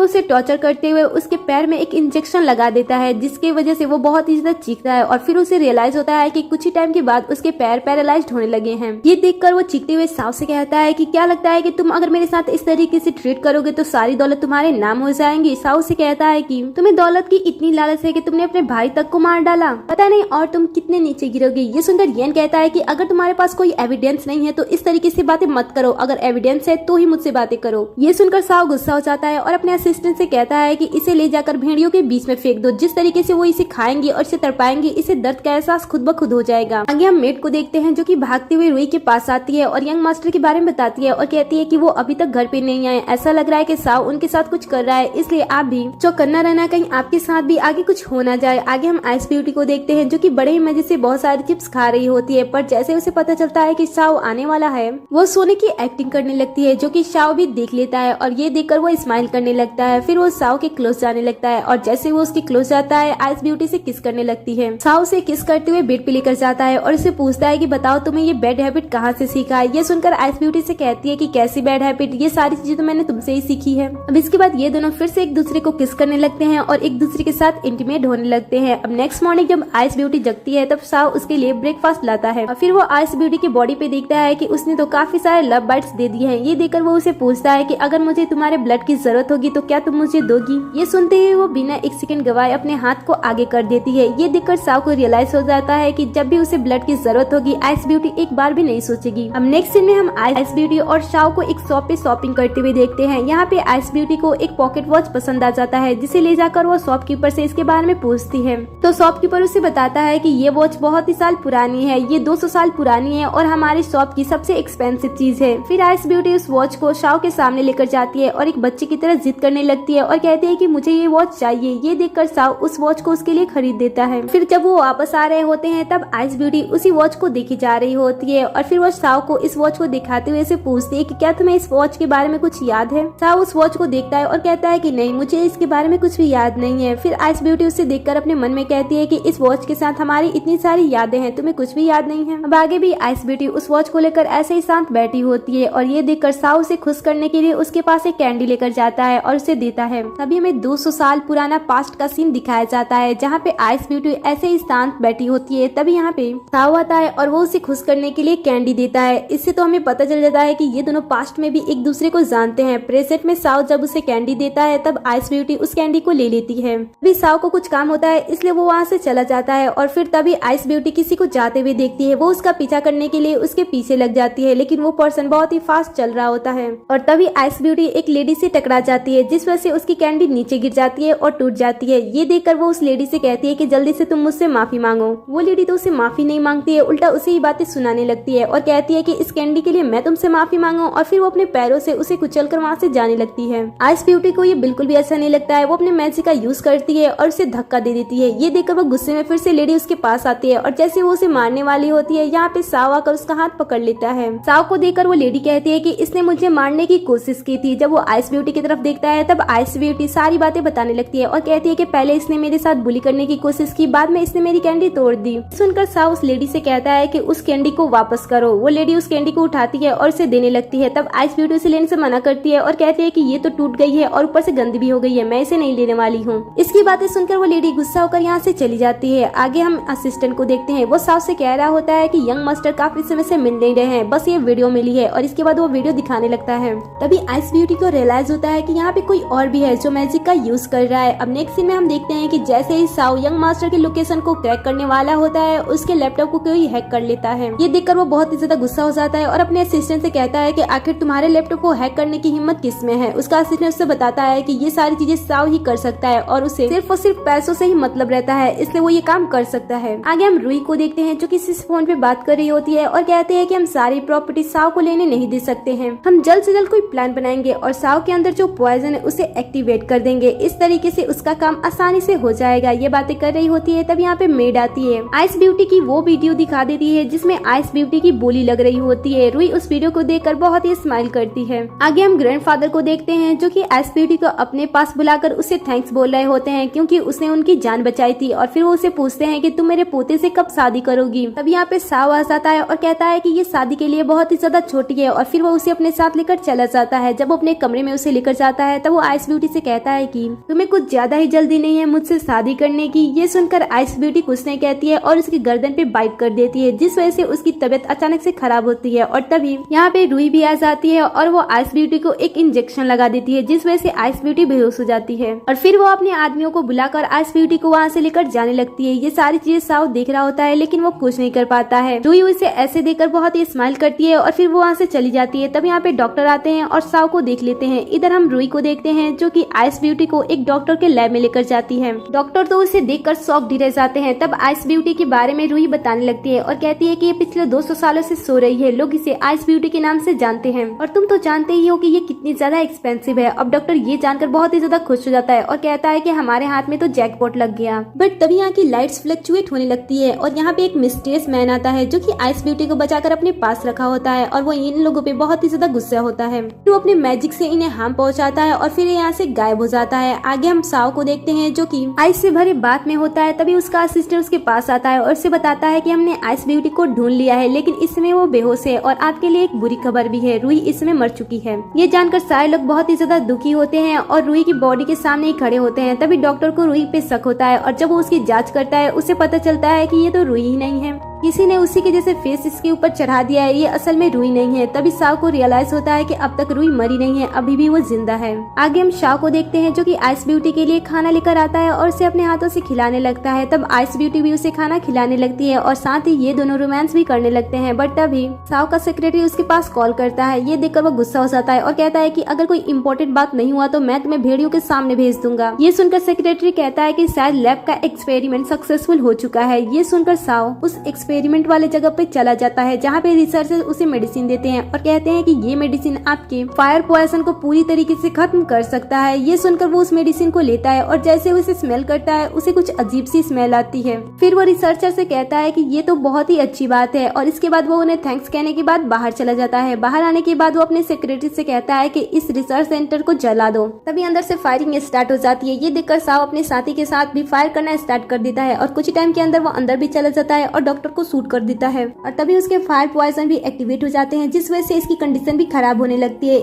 उसे टॉर्चर करते हुए उसके पैर में एक इंजेक्शन लगा देता है जिसकी वजह से वो बहुत ही ज्यादा चीखता है और फिर उसे रियलाइज होता है कि कुछ ही टाइम के बाद उसके पैर पैरालाइज्ड होने लगे हैं। ये देखकर वो चीखते हुए शाओ से कहता है कि क्या लगता है कि तुम अगर मेरे साथ इस तरीके से ट्रीट करोगे तो सारी दौलत तुम्हारे नाम हो जाएंगी। शाओ से कहता है कि तुम्हें दौलत की इतनी लालच है कि तुमने अपने भाई तक को मार डाला, पता नहीं और तुम कितने नीचे गिरोगे। ये सुनकर येन कहता है कि अगर तुम्हारे पास कोई एविडेंस नहीं है तो इस तरीके से बातें मत करो, अगर एविडेंस है तो ही मुझसे बातें करो। ये सुनकर शाओ गुस्सा हो जाता है और अपने असिस्टेंट से कहता है कि इसे ले जाकर भेड़ियों के बीच में फेंक दो, जिस तरीके से वो इसे खाएंगे और इसे तड़पाएंगे इसे दर्द का एहसास खुद ब खुद हो जाएगा। आगे हम मेट को देखते हैं जो कि भागते हुए रुई के पास आती है और यंग मास्टर के बारे में बताती है और कहती है कि वो अभी तक घर पे नहीं आए, ऐसा लग रहा है कि शाओ उनके साथ कुछ कर रहा है, इसलिए आप भी चौकन्ना रहना, कहीं आपके साथ भी आगे कुछ हो ना जाए। आगे हम आइस ब्यूटी को देखते हैं जो कि बड़े ही मजे से बहुत सारी चिप्स खा रही होती है, पर जैसे उसे पता चलता है कि शाओ आने वाला है वो सोने की एक्टिंग करने लगती है जो कि शाओ भी देख लेता है और ये देखकर वो स्माइल करने लगता है। फिर वो शाओ के क्लोज जाने लगता है और जैसे वो उसके क्लोज जाता है आइस ब्यूटी से किस करने लगती है। शाओ से किस करते हुए बेड पे लेकर जाता है और उसे पूछता है कि बताओ तुम्हें ये बैड हैबिट कहाँ से सीखा है। ये सुनकर आइस ब्यूटी से कहती है कि कैसी बैड हैबिट, ये सारी चीजें तो मैंने तुमसे ही सीखी है। अब इसके बाद ये दोनों फिर से एक दूसरे को किस करने लगते हैं और एक दूसरे के साथ इंटीमेट होने लगते हैं। अब नेक्स्ट मॉर्निंग जब आइस ब्यूटी जगती है तब शाओ उसके लिए ब्रेकफास्ट लाता है और फिर वो आइस ब्यूटी की बॉडी पे देखता है कि उसने तो काफी सारे लव बाइट्स दे दिए हैं। ये देखकर वो उसे पूछता है कि अगर मुझे तुम्हारे ब्लड की जरूरत होगी तो क्या तुम मुझे दोगी। ये सुनते ही वो बिना एक सेकंड गवाए अपने हाथ को आगे कर देती है। ये देखकर शाओ को रियलाइज हो जाता है कि जब भी उसे ब्लड की जरूरत होगी आइस ब्यूटी एक बार भी नहीं सोचेगी। अब नेक्स्ट सीन में हम आइस ब्यूटी और शाओ को एक शॉप पे शॉपिंग करते हुए देखते हैं। यहाँ पे आइस ब्यूटी को एक पॉकेट वॉच पसंद आ जाता है जिसे ले जाकर वो शॉपकीपर से इसके बारे में पूछती है तो शॉपकीपर उसे बताता है कि ये वॉच बहुत ही साल पुरानी है, ये 200 साल पुरानी है और हमारे शॉप की सबसे एक्सपेंसिव चीज है। फिर आइस ब्यूटी उस वॉच को शाओ के सामने लेकर जाती है और एक बच्चे की तरह जिद करने लगती है और कहती है कि मुझे ये वॉच चाहिए। ये देखकर शाओ उस वॉच को उसके लिए खरीद देता है। फिर जब वो वापस आ रहे होते हैं तब आइस ब्यूटी उसी वॉच को देखी जा रही होती है और फिर वो शाओ को इस वॉच को दिखाते हुए से पूछती है कि क्या तुम्हें इस वॉच के बारे में कुछ याद है। शाओ उस वॉच को देखता है और कहता है कि नहीं, मुझे इसके बारे में कुछ भी याद नहीं है। फिर आइस ब्यूटी उसे देखकर अपने मन में कहती है कि इस वॉच के साथ हमारी इतनी सारी यादें हैं, तुम्हें कुछ भी याद नहीं है। अब आगे भी आइस ब्यूटी उस वॉच को लेकर ऐसे ही शांत बैठी होती है और ये देखकर शाओ उसे खुश करने के लिए उसके पास एक कैंडी लेकर जाता है और उसे देता है। तभी हमें 200 साल पुराना पास्ट का सीन दिखाया जाता है जहाँ पे आइस ब्यूटी ऐसे ही शांत बैठी होती है। तभी यहाँ पे शाओ आता है और वो उसे खुश करने के लिए कैंडी देता है। इससे तो हमें पता चल जाता है कि ये दोनों पास्ट में भी एक दूसरे को जानते हैं। प्रेजेंट में शाओ जब उसे कैंडी देता है तब आइस ब्यूटी उस कैंडी को ले लेती है। अभी शाओ को कुछ काम होता है इसलिए वो वहाँ से चला जाता है और फिर तभी आइस ब्यूटी किसी को जाते हुए देखती है। वो उसका पीछा करने के लिए उसके पीछे लग जाती है लेकिन वो पर्सन बहुत ही फास्ट चल रहा होता है और तभी आइस ब्यूटी एक लेडी से टकरा जाती है जिस वजह से उसकी कैंडी नीचे गिर जाती है और टूट जाती है। ये देखकर वो उस लेडी से कहती है कि जल्दी से तुम मुझसे माफी मांगो। वो लेडी तो उसे माफी नहीं मांगती है, उल्टा उसे ही बातें सुनाने लगती है और कहती है कि इस कैंडी के लिए मैं तुमसे माफी मांगू और फिर वो अपने पैरों से उसे कुचलकर वहाँ से जाने लगती है। आइस ब्यूटी को ये बिल्कुल भी अच्छा नहीं लगता है। वो अपने मैजिक का यूज करती है और उसे धक्का दे देती है। ये देखकर वो गुस्से में फिर से लेडी उसके पास आती है और जैसे वो उसे मारने वाली होती है यहाँ पे शाओ आकर उसका हाथ पकड़ लेता है। शाओ को देखकर वो लेडी कहती है कि इसने मुझे मारने की कोशिश की थी। जब वो आइस ब्यूटी की तरफ देखता है तब आइस ब्यूटी सारी बातें बताने लगती है और कहती है कि पहले इसने मेरे साथ बुली करने की कोशिश की, बाद में इसने मेरी कैंडी तोड़ दी। सुनकर साव उस लेडी से कहता है कि उस कैंडी को वापस करो। वो लेडी उस कैंडी को उठाती है और उसे देने लगती है। तब आइस ब्यूटी उसे लेने से मना करती है और कहती है कि ये तो टूट गई है और ऊपर से गंदी भी हो गई है, मैं इसे नहीं लेने वाली हूँ। इसकी बातें सुनकर वो लेडी गुस्सा होकर यहाँ से चली जाती है। आगे हम असिस्टेंट को देखते हैं। वो साव से कह रहा होता है कि यंग मास्टर काफी समय से मिल नहीं रहे हैं, बस ये वीडियो मिली है, और इसके बाद वो वीडियो दिखाने लगता है। तभी आइस ब्यूटी को रियलाइज होता है कि यहाँ पे कोई और भी है जो मैजिक का यूज कर रहा है। अब नेक्स्ट सीन में हम देखते हैं कि जैसे ही साव यंग मास्टर की लोकेशन को क्रैक करने वाला होता है, उसके लैपटॉप को कोई हैक कर लेता है। ये देखकर वो बहुत ही ज्यादा गुस्सा हो जाता है और अपने असिस्टेंट से कहता है कि आखिर तुम्हारे लैपटॉप को हैक करने की हिम्मत किसमें है। उसका असिस्टेंट उससे बताता है कि ये सारी चीजें साव ही कर सकता है और उसे सिर्फ और सिर्फ पैसों से ही मतलब रहता है, इसलिए वो ये काम कर सकता है। आगे हम रूही को देखते हैं जो कि इस फोन पे बात कर रही होती है और कहते हैं कि हम सारी प्रॉपर्टी साव को लेने नहीं दे सकते हैं, हम जल्द से जल्द कोई प्लान बनाएंगे और साव के अंदर जो पॉइजन है उसे एक्टिवेट कर देंगे। इस तरीके से उसका काम आसानी से हो जाएगा। ये बातें कर रही होती है तब यहाँ पे मेड आती है। आइस ब्यूटी की वो वीडियो दिखा देती है जिसमें आइस ब्यूटी की बोली लग रही होती है। रूही उस वीडियो को देखकर बहुत ही स्माइल करती है। आगे हम ग्रैंडफादर को देखते हैं जो कि आइस ब्यूटी को अपने पास बुलाकर उसे थैंक्स बोल रहे होते हैं क्योंकि उसने उनकी जान बचाई थी, और फिर वो उसे पूछते हैं कि तुम मेरे पोते से कब शादी करोगी। तब यहाँ पे साव आ जाता है और कहता है कि ये शादी के लिए बहुत ही ज्यादा छोटी है, और फिर वो उसे अपने साथ लेकर चला जाता है। जब वो अपने कमरे में उसे लेकर जाता है तब वो आइस ब्यूटी से कहता है कि तुम्हें कुछ ज्यादा ही जल्दी नहीं है मुझसे शादी करने की। ये सुनकर आइस ब्यूटी कुछ नहीं कहती है और उसकी गर्दन पे बाइट कर देती है, जिस वजह से उसकी तबीयत अचानक से खराब होती है। और तभी यहाँ पे रूही भी आ जाती है और वो आइस ब्यूटी को एक इंजेक्शन लगा देती है, जिस वजह से आइस ब्यूटी बेहोश हो जाती है। और फिर वो अपने आदमियों को बुलाकर आइस ब्यूटी को वहाँ से लेकर जाने लगती है। ये सारी चीजें साव देख रहा होता है लेकिन वो कुछ नहीं कर पाता है। रूही उसे ऐसे देखकर बहुत ही स्माइल करती है और फिर वो वहाँ से चली जाती है। तब यहाँ पे डॉक्टर आते हैं और साव को देख लेते हैं। इधर हम रूही को देखते हैं जो कि आइस ब्यूटी को एक डॉक्टर के लैब में लेकर जाती है। डॉक्टर तो उसे देखकर शॉक्ड ही रह जाते हैं। तब आइस ब्यूटी के बारे में रूही बताने लगती है और कहती है कि ये पिछले 200 सालों से सो रही है, लोग इसे आइस ब्यूटी के नाम से जानते हैं, और तुम तो जानते ही हो कि ये कितनी ज्यादा एक्सपेंसिव है। अब डॉक्टर ये जानकर बहुत ही ज्यादा खुश हो जाता है और कहता है कि हमारे हाथ में तो जैकपॉट लग गया। बट तभी यहाँ की लाइट्स फ्लक्चुएट होने लगती है और यहाँ पे एक मिस्टीरियस मैन आता है जो कि आइस ब्यूटी को बचाकर अपने पास रखा होता है, और वो इन लोगों पे बहुत ही ज्यादा गुस्सा होता है। वो अपने मैजिक से इन्हें हार्म पहुंचाता है और फिर यहाँ से गायब हो जाता है। आगे हम साव को देखते हैं जो कि आइस से भरे बात में होता है। तभी उसका असिस्टेंट उसके पास आता है और उसे बताता है कि हमने आइस ब्यूटी को ढूंढ लिया है, लेकिन इसमें वो बेहोश है और आपके लिए एक बुरी खबर भी है, रूही इसमें मर चुकी है। ये जानकर सारे लोग बहुत ही ज्यादा दुखी होते हैं और रूही की बॉडी के सामने ही खड़े होते हैं। तभी डॉक्टर को रूही पे शक होता है और जब वो उसकी जांच करता है उसे पता चलता है कि ये तो रूही ही नहीं है, किसी ने उसी के जैसे फेस इसके ऊपर चढ़ा दिया है, ये असल में रूही नहीं है। तभी साव को रियलाइज होता है कि अब तक रूही मरी नहीं है, अभी भी वो जिंदा है। आगे हम शाव को देखते हैं जो कि आइस ब्यूटी के लिए खाना लेकर आता है और उसे अपने हाथों से खिलाने लगता है। तब आइस ब्यूटी भी उसे खाना खिलाने लगती है और साथ ही ये दोनों रोमांस भी करने लगते हैं। बट तभी साव का सेक्रेटरी उसके पास कॉल करता है। ये देखकर वो गुस्सा हो जाता है और कहता है कि अगर कोई इम्पोर्टेंट बात नहीं हुआ तो मैं तुम्हें भेड़ियों के सामने भेज दूंगा। ये सुनकर सेक्रेटरी कहता है कि शायद लैब का एक्सपेरिमेंट सक्सेसफुल हो चुका है। ये सुनकर साव उस एक्सपेरिमेंट वाले जगह पे चला जाता है जहाँ पे रिसर्चर उसे मेडिसिन देते हैं और कहते हैं कि ये मेडिसिन आपके फायर पॉइजन को पूरी तरीके से खत्म कर सकता है। ये सुनकर वो उस मेडिसिन को लेता है और जैसे उसे स्मेल करता है उसे कुछ अजीब सी स्मेल आती है। फिर वो रिसर्चर से कहता है कि ये तो बहुत ही अच्छी बात है, और इसके बाद वो उन्हें थैंक्स कहने के बाद बाहर चला जाता है। बाहर आने के बाद वो अपने सेक्रेटरी से कहता है कि इस रिसर्च सेंटर को जला दो। तभी अंदर से फायरिंग स्टार्ट हो जाती है। ये देखकर साव अपने साथी के साथ भी फायर करना स्टार्ट कर देता है और कुछ टाइम के अंदर वो अंदर भी चला जाता है और डॉक्टर को शूट कर देता है, और तभी उसके फायर पॉइजन भी एक्टिवेट हो जाते हैं, जिस वजह से इसकी कंडीशन भी खराब होने लगती है।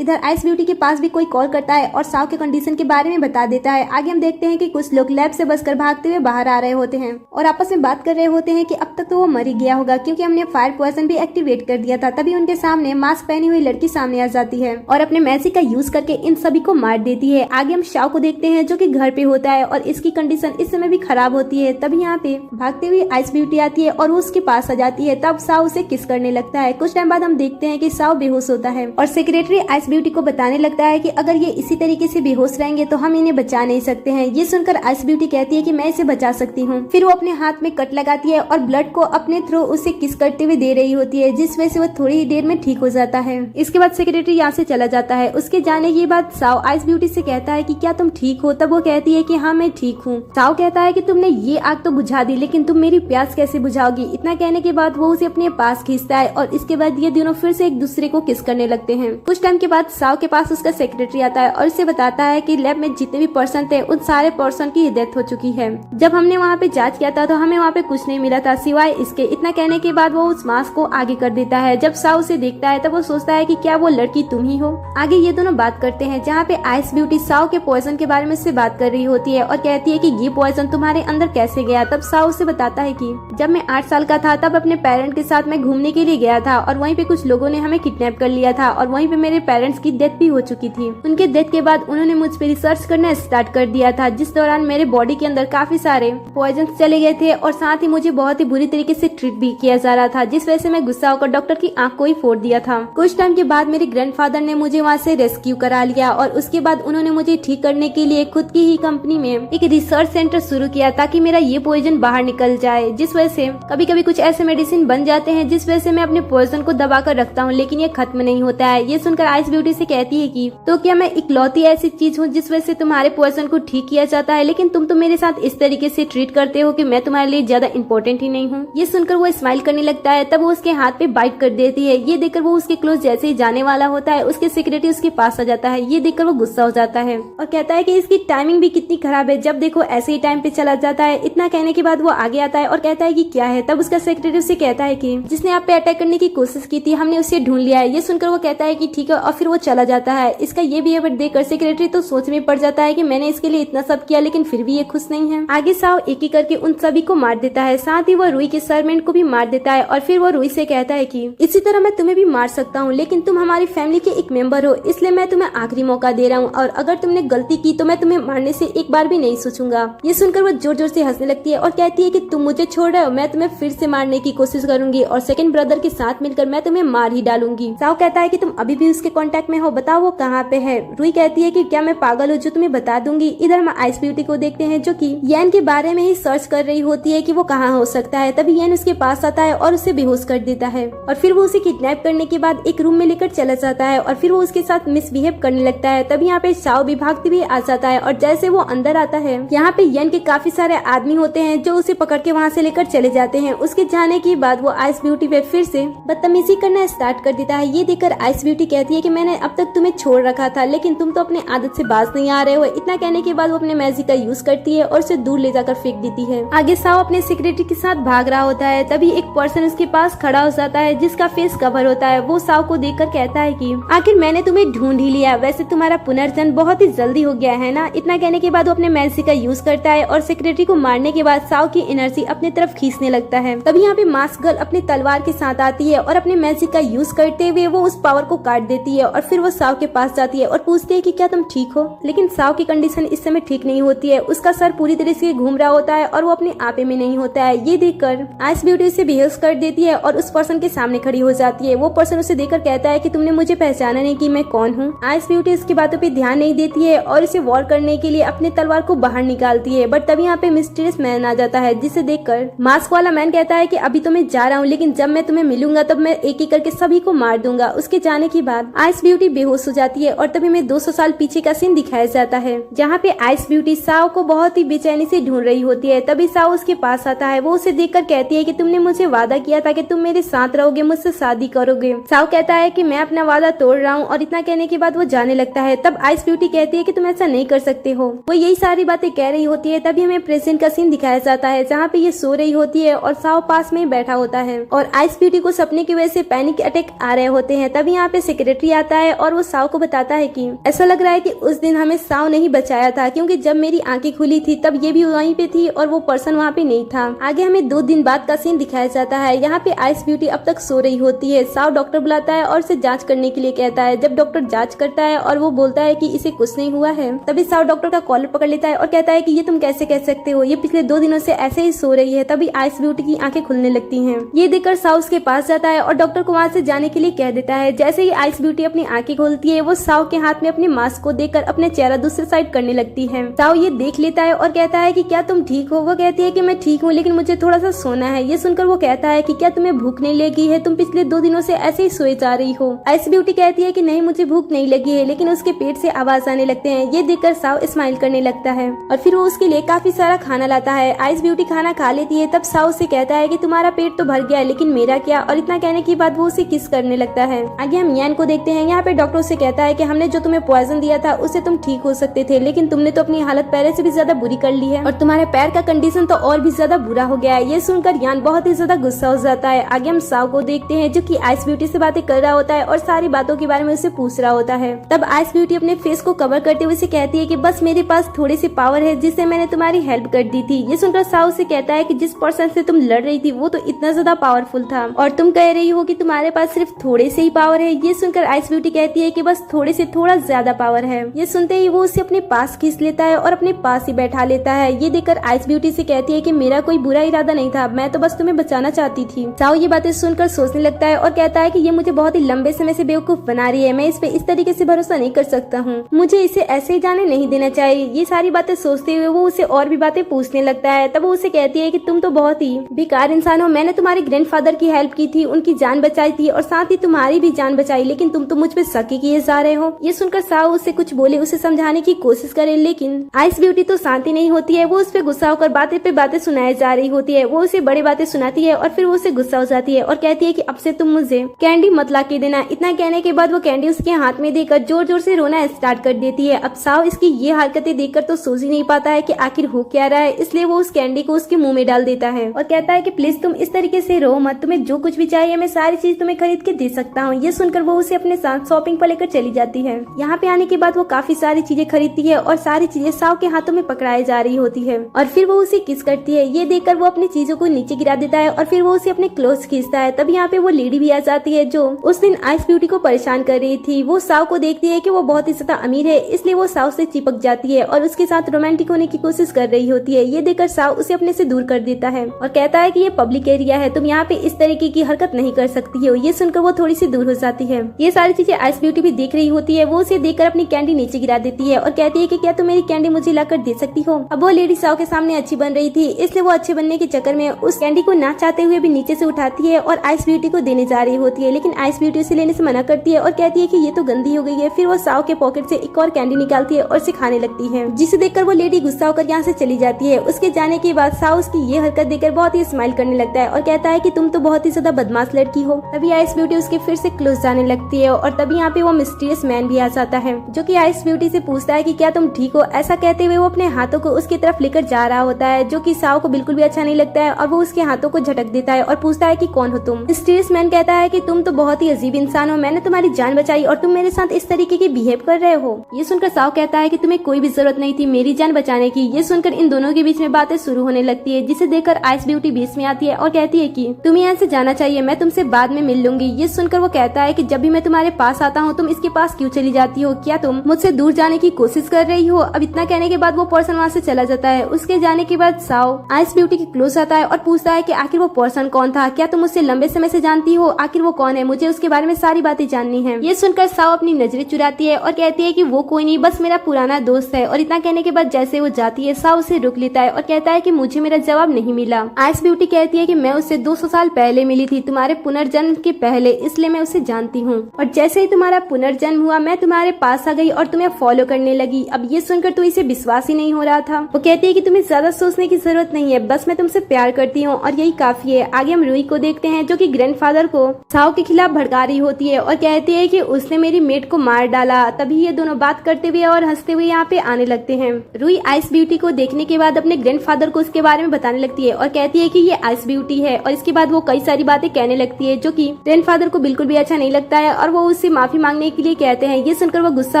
इधर आइस ब्यूटी के पास भी कोई कॉल करता है और साव के कंडीशन के बारे में बता देता है। आगे हम देखते हैं कि कुछ लोग लैब से बचकर भागते हुए बाहर आ रहे होते हैं और आपस में बात कर रहे होते हैं कि अब तक तो वो मर ही गया होगा क्योंकि हमने फायर पॉइजन भी एक्टिवेट कर दिया था। तभी उनके सामने मास्क पहनी हुई लड़की सामने आ जाती है और अपने मैजिक का यूज करके इन सभी को मार देती है। आगे हम शाव को देखते हैं जो कि घर पे होता है और इसकी कंडीशन इस समय भी खराब होती है। तभी यहाँ पे भागते हुए आइस ब्यूटी आती है और वो उसके पास आ जाती है। तब साव उसे किस करने लगता है। कुछ टाइम बाद हम देखते हैं कि साव बेहोश होता है और सेक्रेटरी आइस ब्यूटी को बताने लगता है कि अगर ये इसी तरीके से बेहोश रहेंगे तो हम इन्हें बचा नहीं सकते हैं। ये सुनकर आइस ब्यूटी कहती है कि मैं इसे बचा सकती हूँ। फिर वो अपने हाथ में कट लगाती है और ब्लड को अपने थ्रू उसे किस करते हुए दे रही होती है, जिस वजह से वो थोड़ी ही देर में ठीक हो जाता है। इसके बाद सेक्रेटरी यहाँ से चला जाता है। उसके जाने के बाद साव आइस ब्यूटी से कहता है कि क्या तुम ठीक हो? तब वो कहती है कि हाँ मैं ठीक हूँ। साव कहता है कि तुमने ये आग तो बुझा दी, लेकिन तुम मेरी प्यास कैसे बुझा समझाओगी। इतना कहने के बाद वो उसे अपने पास खींचता है और इसके बाद ये दोनों फिर से एक दूसरे को किस करने लगते हैं। कुछ टाइम के बाद साओ के पास उसका सेक्रेटरी आता है और उसे बताता है कि लैब में जितने भी पर्सन थे उन सारे पर्सन की डेथ हो चुकी है। जब हमने वहाँ पे जांच किया था तो हमें वहाँ पे कुछ नहीं मिला था सिवाय इसके। इतना कहने के बाद वो उस मास्क को आगे कर देता है। जब साओ उसे देखता है तब वो सोचता है कि क्या वो लड़की तुम ही हो। आगे ये दोनों बात करते हैं जहाँ पे आइस ब्यूटी साओ के पॉइजन के बारे में उससे बात कर रही होती है और कहती है कि ये पॉइजन तुम्हारे अंदर कैसे गया। तब साओ उसे बताता है कि जब मैं 8 साल का था तब अपने पेरेंट के साथ मैं घूमने के लिए गया था और वहीं पे कुछ लोगों ने हमें किडनैप कर लिया था और वहीं पे मेरे पेरेंट्स की डेथ भी हो चुकी थी। उनके डेथ के बाद उन्होंने मुझ पे रिसर्च करना स्टार्ट कर दिया था, जिस दौरान मेरे बॉडी के अंदर काफी सारे पॉइजन चले गए थे और साथ ही मुझे बहुत ही बुरी तरीके से ट्रीट भी किया जा रहा था, जिस वजह से मैं गुस्सा होकर डॉक्टर की आंख को ही फोड़ दिया था। कुछ टाइम के बाद मेरे ग्रैंडफादर ने मुझे वहाँ से रेस्क्यू करा लिया और उसके बाद उन्होंने मुझे ठीक करने के लिए खुद की ही कंपनी में एक रिसर्च सेंटर शुरू किया ताकि मेरा ये पॉइजन बाहर निकल जाए, जिस वजह से कभी कभी कुछ ऐसे मेडिसिन बन जाते हैं जिस वजह से मैं अपने पॉइजन को दबा कर रखता हूँ, लेकिन ये खत्म नहीं होता है। ये सुनकर आइस ब्यूटी से कहती है कि तो क्या मैं इकलौती ऐसी चीज हूँ जिस वजह से तुम्हारे पॉइजन को ठीक किया जाता है, लेकिन तुम तो मेरे साथ इस तरीके से ट्रीट करते हो कि मैं तुम्हारे लिए ज्यादा इंपॉर्टेंट ही नहीं हूँ। ये सुनकर वो स्माइल करने लगता है। तब वो उसके हाथ पे बाइट कर देती है। ये देखकर वो उसके क्लोज जैसे ही जाने वाला होता है उसके सेक्रेटरी उसके पास आ जाता है। ये देखकर वो गुस्सा हो जाता है और कहता है कि इसकी टाइमिंग भी कितनी खराब है, जब देखो ऐसे ही टाइम पे चला जाता है। इतना कहने के बाद वो आगे आता है और कहता है कि क्या है। तब उसका सेक्रेटरी उसे कहता है कि जिसने आप पे अटैक करने की कोशिश की थी हमने उसे ढूंढ लिया है। ये सुनकर वो कहता है कि ठीक है और फिर वो चला जाता है। इसका ये बिहेवियर देखकर सेक्रेटरी तो सोच में पड़ जाता है कि मैंने इसके लिए इतना सब किया लेकिन फिर भी ये खुश नहीं है। आगे साओ एक एक करके उन सभी को मार देता है, साथ ही वो रुई के सर्वेंट को भी मार देता है और फिर वो रुई से कहता है कि इसी तरह मैं तुम्हें भी मार सकता हूँ, लेकिन तुम हमारी फैमिली के एक मेंबर हो इसलिए मैं तुम्हें आखिरी मौका दे रहा हूँ और अगर तुमने गलती की तो मैं तुम्हें मारने से एक बार भी नहीं सोचूंगा। ये सुनकर वो जोर जोर से हंसने लगती है और कहती है कि तुम मुझे छोड़ रहे हो, मैं तुम्हें फिर से मारने की कोशिश करूंगी और सेकंड ब्रदर के साथ मिलकर मैं तुम्हें मार ही डालूंगी। साओ कहता है कि तुम अभी भी उसके कांटेक्ट में हो, बताओ वो कहाँ पे है। रुई कहती है कि क्या मैं पागल हूँ जो तुम्हें बता दूंगी। इधर हम आइस ब्यूटी को देखते हैं जो कि येन के बारे में ही सर्च कर रही होती है कि वो कहाँ हो सकता है। तभी येन उसके पास आता है और उसे बेहोश कर देता है और फिर वो उसे किडनैप करने के बाद एक रूम में लेकर चला जाता है और फिर वो उसके साथ मिसबिहेव करने लगता है। तभी यहाँ पे साओ भी भागते हुए आ जाता है और जैसे वो अंदर आता है यहाँ पे येन के काफी सारे आदमी होते हैं जो उसे पकड़ के वहाँ से लेकर चले जाते हैं। उसके जाने के बाद वो आइस ब्यूटी पे फिर से बदतमीजी करना स्टार्ट कर देता है। ये देखकर आइस ब्यूटी कहती है कि मैंने अब तक तुम्हें छोड़ रखा था लेकिन तुम तो अपने आदत से बाज नहीं आ रहे हो। इतना कहने के बाद वो अपने मैजिक का यूज करती है और उसे दूर ले जाकर फेंक देती है। आगे साओ अपने सेक्रेटरी के साथ भाग रहा होता है। तभी एक पर्सन उसके पास खड़ा हो जाता है जिसका फेस कवर होता है। वो साओ को देखकर कहता है कि आखिर मैंने तुम्हें ढूंढ ही लिया, वैसे तुम्हारा पुनर्जन्म बहुत ही जल्दी हो गया है ना। इतना कहने के बाद वो अपने मैजिक का यूज करता है और सेक्रेटरी को मारने के बाद साओ की एनर्जी अपनी तरफ खींचने लगता है। तभी यहाँ पे मास्क गर्ल अपनी तलवार के साथ आती है और अपने मैजिक का यूज करते हुए वो उस पावर को काट देती है और फिर वो साओ के पास जाती है और पूछती है कि क्या तुम ठीक हो। लेकिन साओ की कंडीशन इस समय ठीक नहीं होती है, उसका सर पूरी तरह से घूम रहा होता है और वो अपने आपे में नहीं होता है। ये देखकर आइस ब्यूटी उसे बेहोश कर देती है और उस पर्सन के सामने खड़ी हो जाती है। वो पर्सन उसे देखकर कहता है कि तुमने मुझे पहचाना नहीं कि मैं कौन हूँ। आइस ब्यूटी इसकी बातों पे ध्यान नहीं देती है और इसे वॉर करने के लिए अपने तलवार को बाहर निकालती है। बट तभी यहाँ पे मिस्टीरियस मैन आ जाता है जिसे देखकर मास्क वाला मैन कहता है कि अभी तो मैं जा रहा हूँ लेकिन जब मैं तुम्हें मिलूंगा तब मैं एक एक करके सभी को मार दूंगा। उसके जाने के बाद आइस ब्यूटी बेहोश हो जाती है और तभी में 200 साल पीछे का सीन दिखाया जाता है जहाँ पे आइस ब्यूटी साओ को बहुत ही बेचैनी से ढूंढ रही होती है। तभी साओ उसके पास आता है। वो उसे देखकर कहती है कि तुमने मुझे वादा किया था कि तुम मेरे साथ रहोगे, मुझसे शादी करोगे। साओ कहता है कि मैं अपना वादा तोड़ रहा हूँ और इतना कहने के बाद वो जाने लगता है। तब आइस ब्यूटी कहती है कि तुम ऐसा नहीं कर सकते हो। वो यही सारी बातें कह रही होती है। तभी हमें प्रेजेंट का सीन दिखाया जाता है जहाँ पे ये सो रही होती है और साओ पास में बैठा होता है और आइस ब्यूटी को सपने की वजह से पैनिक अटैक आ रहे होते हैं। तभी यहाँ पे सेक्रेटरी आता है और वो साओ को बताता है कि ऐसा लग रहा है कि उस दिन हमें साओ नहीं बचाया था, क्योंकि जब मेरी आंखें खुली थी तब ये भी वहीं पे थी और वो पर्सन वहाँ पे नहीं था। आगे हमें 2 दिन बाद का सीन दिखाया जाता है। यहाँ पे आइस ब्यूटी अब तक सो रही होती है। साओ डॉक्टर बुलाता है और उसे जांच करने के लिए कहता है। जब डॉक्टर जांच करता है और वो बोलता है कि इसे कुछ नहीं हुआ है, तभी साओ डॉक्टर का कॉलर पकड़ लेता है और कहता है कि ये तुम कैसे कह सकते हो, ये पिछले 2 दिनों से ऐसे ही सो रही है। तभी आइस ब्यूटी की आंखें खुलने लगती हैं। ये देखकर साओ उसके पास जाता है और डॉक्टर को वहाँ से जाने के लिए कह देता है। जैसे ही आइस ब्यूटी अपनी आंखें खोलती है वो साओ के हाथ में अपने मास्क को देखकर अपने चेहरा दूसरी साइड करने लगती है। साओ ये देख लेता है और कहता है कि क्या तुम ठीक हो। वो कहती है कि मैं ठीक हूँ लेकिन मुझे थोड़ा सा सोना है। ये सुनकर वो कहता है कि क्या तुम्हें भूख नहीं लगी है, तुम पिछले 2 दिनों से ऐसे ही सोए जा रही हो। आइस ब्यूटी कहती है कि नहीं मुझे भूख नहीं लगी है, लेकिन उसके पेट से आवाज आने लगते हैं। ये देखकर साओ स्माइल करने लगता है और फिर वो उसके लिए काफी सारा खाना लाता है। आइस ब्यूटी खाना खा लेती है। तब साओ साव उसे कहता है कि तुम्हारा पेट तो भर गया है लेकिन मेरा क्या, और इतना कहने के बाद वो उसे किस करने लगता है। आगे हम यान को देखते हैं। यहाँ पे डॉक्टर उसे कहता है कि हमने जो तुम्हें पॉइजन दिया था उससे तुम ठीक हो सकते थे, लेकिन तुमने तो अपनी हालत पहले से भी ज्यादा बुरी कर ली है और तुम्हारे पैर का कंडीशन तो और भी ज्यादा बुरा हो गया है। ये सुनकर यान बहुत ही ज्यादा गुस्सा हो जाता है। आगे हम साव को देखते हैं जो कि आइस ब्यूटी से बातें कर रहा होता है और सारी बातों के बारे में उसे पूछ रहा होता है। तब आइस ब्यूटी अपने फेस को कवर करते हुए उसे कहती है कि बस मेरे पास थोड़ी सी पावर है जिससे मैंने तुम्हारी हेल्प कर दी थी। ये सुनकर साव से कहता है कि जिस पर्सन से तुम लड़ रही थी वो तो इतना ज्यादा पावरफुल था और तुम कह रही हो कि तुम्हारे पास सिर्फ थोड़े से ही पावर है। ये सुनकर आइस ब्यूटी कहती है कि बस थोड़े से थोड़ा ज्यादा पावर है। ये सुनते ही वो उसे अपने पास खींच लेता है और अपने पास ही बैठा लेता है। ये देखकर आइस ब्यूटी से कहती है कि मेरा कोई बुरा इरादा नहीं था, मैं तो बस तुम्हें बचाना चाहती थी। साव ये बातें सुनकर सोचने लगता है और कहता है कि ये मुझे बहुत ही लंबे समय से बेवकूफ बना रही है, मैं इस पे इस तरीके से भरोसा नहीं कर सकता हूँ, मुझे इसे ऐसे ही जाने नहीं देना चाहिए। ये सारी बातें सोचते हुए वो उसे और भी बातें पूछने लगता है। तब वो उसे कहती है कि तुम तो बहुत ही बेकार इंसान हो, मैंने तुम्हारे ग्रैंडफादर की हेल्प की थी, उनकी जान बचाई थी और साथ ही तुम्हारी भी जान बचाई, लेकिन तुम तो मुझ पे शक ही किए जा रहे हो। ये सुनकर साव उससे कुछ बोले, उसे समझाने की कोशिश करे, लेकिन आइस ब्यूटी तो शांति नहीं होती है। वो उस पे गुस्सा होकर बातें पे बातें सुनाई जा रही होती है। वो उसे बड़ी बातें सुनाती है और फिर वो उसे गुस्सा हो जाती है और कहती है कि अब से तुम मुझे कैंडी मत ला के देना। इतना कहने के बाद वो कैंडी उसके हाथ में देकर जोर जोर से रोना स्टार्ट कर देती है। अब साव इसकी ये हरकतें देखकर तो सोच ही नहीं पाता है कि आखिर हो क्या रहा है, इसलिए वो उस कैंडी को उसके मुंह में डाल देता है और कहता है कि प्लीज तुम इस तरीके से रो मत, तुम्हें जो कुछ भी चाहिए मैं सारी चीज तुम्हें खरीद के दे सकता हूँ। ये सुनकर वो उसे अपने साथ शॉपिंग पर लेकर चली जाती है। यहाँ पे आने के बाद वो काफी सारी चीजें खरीदती है और सारी चीजें साव के हाथों में पकड़ाई जा रही होती है और फिर वो उसे किस करती है। ये देखकर वो अपनी चीजों को नीचे गिरा देता है और फिर वो उसे अपने क्लोथ खींचता है। तब यहाँ पे वो लेडी भी आ जाती है जो उस दिन आइस ब्यूटी को परेशान कर रही थी। वो साव को देखती है कि वो बहुत ही ज्यादा अमीर है, इसलिए वो साव से चिपक जाती है और उसके साथ रोमांटिक होने की कोशिश कर रही होती है। ये देखकर साव उसे अपने से दूर कर देता है और कहता है कि ये पब्लिक एरिया है, तुम यहाँ पे इस तरीके की हरकत नहीं कर सकती हो। ये सुनकर वो थोड़ी सी दूर हो जाती है। ये सारी चीजें आइस ब्यूटी भी देख रही होती है। वो उसे देखकर अपनी कैंडी नीचे गिरा देती है और कहती है कि क्या तुम मेरी कैंडी मुझे लाकर दे सकती हो। अब वो लेडी साव के सामने अच्छी बन रही थी, इसलिए वो अच्छे बनने के चक्कर में उस कैंडी को ना चाहते हुए भी नीचे से उठाती है और आइस ब्यूटी को देने जा रही होती है, लेकिन आइस ब्यूटी उसे लेने से मना करती है और कहती है कि ये तो गंदी हो गई है। फिर वो साव के पॉकेट से एक और कैंडी निकालती है और उसे खाने लगती है, जिसे देखकर वो लेडी गुस्सा होकर यहाँ से चली जाती है। उसके जाने के बाद साव उसकी ये हरकत देखकर बहुत ही स्माइल करने लगता है और कहता है कि तुम तो बहुत ही ज्यादा बदमाश लड़की हो। तभी आइस ब्यूटी उसके फिर से क्लोज जाने लगती है और तभी यहाँ पे वो मिस्टीरियस मैन भी आ जाता है जो कि आइस ब्यूटी से पूछता है कि क्या तुम ठीक हो। ऐसा कहते हुए वो अपने हाथों को उसकी तरफ लेकर जा रहा होता है, जो कि साव को बिल्कुल भी अच्छा नहीं लगता है और वो उसके हाथों को झटक देता है और पूछता है कि कौन हो तुम। मिस्टीरियस मैन कहता है कि तुम तो बहुत ही अजीब इंसान हो, मैंने तुम्हारी जान बचाई और तुम मेरे साथ इस तरीके की बिहेव कर रहे हो। ये सुनकर साव कहता है कि तुम्हें कोई भी जरूरत नहीं थी मेरी जान बचाने की। ये सुनकर इन दोनों के बीच में बातें शुरू होने लगती है, जिसे देखकर आइस ब्यूटी बीच में आती है और कहती है कि तुम्हें यहाँ से जाना चाहिए, मैं तुमसे बाद में मिल लूंगी। ये सुनकर वो कहता है कि जब भी मैं तुम्हारे पास आता हूँ तुम इसके पास क्यों चली जाती हो, क्या तुम मुझसे दूर जाने की कोशिश कर रही हो। अब इतना कहने के बाद वो पर्सन वहाँ से चला जाता है। उसके जाने के बाद साव आइस ब्यूटी के क्लोज आता है और पूछता है कि आखिर वो पर्सन कौन था, क्या तुम उससे लंबे समय से जानती हो, आखिर वो कौन है, मुझे उसके बारे में सारी बातें जाननी है। ये सुनकर साव अपनी नजरें चुराती है और कहती है कि वो कोई नहीं, बस मेरा पुराना दोस्त है। और इतना कहने के बाद जैसे वो जाती है साव उसे रोक लेता है और कहता है कि मुझे मेरा जवाब नहीं मिला। आइस ब्यूटी कहती है कि मैं उससे 200 साल पहले मिली थी, तुम्हारे पुनर्जन्म के पहले, इसलिए मैं उसे जानती हूँ और जैसे ही तुम्हारा पुनर्जन्म हुआ मैं तुम्हारे पास आ गई और तुम्हें फॉलो करने लगी। अब ये सुनकर तो इसे विश्वास ही नहीं हो रहा था। वो कहती है कि तुम्हें ज्यादा सोचने की जरूरत नहीं है, बस मैं तुमसे प्यार करती हूँ और यही काफी है। आगे हम रूही को देखते हैं जो कि ग्रैंडफादर को साव के खिलाफ भड़का रही होती है और कहती है कि उसने मेरी मेट को मार डाला। तभी ये दोनों बात करते हुए और हंसते हुए यहाँ पे आने लगते हैं। रूही आइस ब्यूटी को देखने के बाद अपने ग्रैंडफादर को उसके बारे में बताने लगती है और कहती है कि ये आइस ब्यूटी है और इसके बाद वो कई सारी बातें कहने लगती है जो कि ग्रैंडफादर को बिल्कुल भी अच्छा नहीं लगता है और वो उससे माफी मांगने के लिए कहते हैं। ये सुनकर वो गुस्सा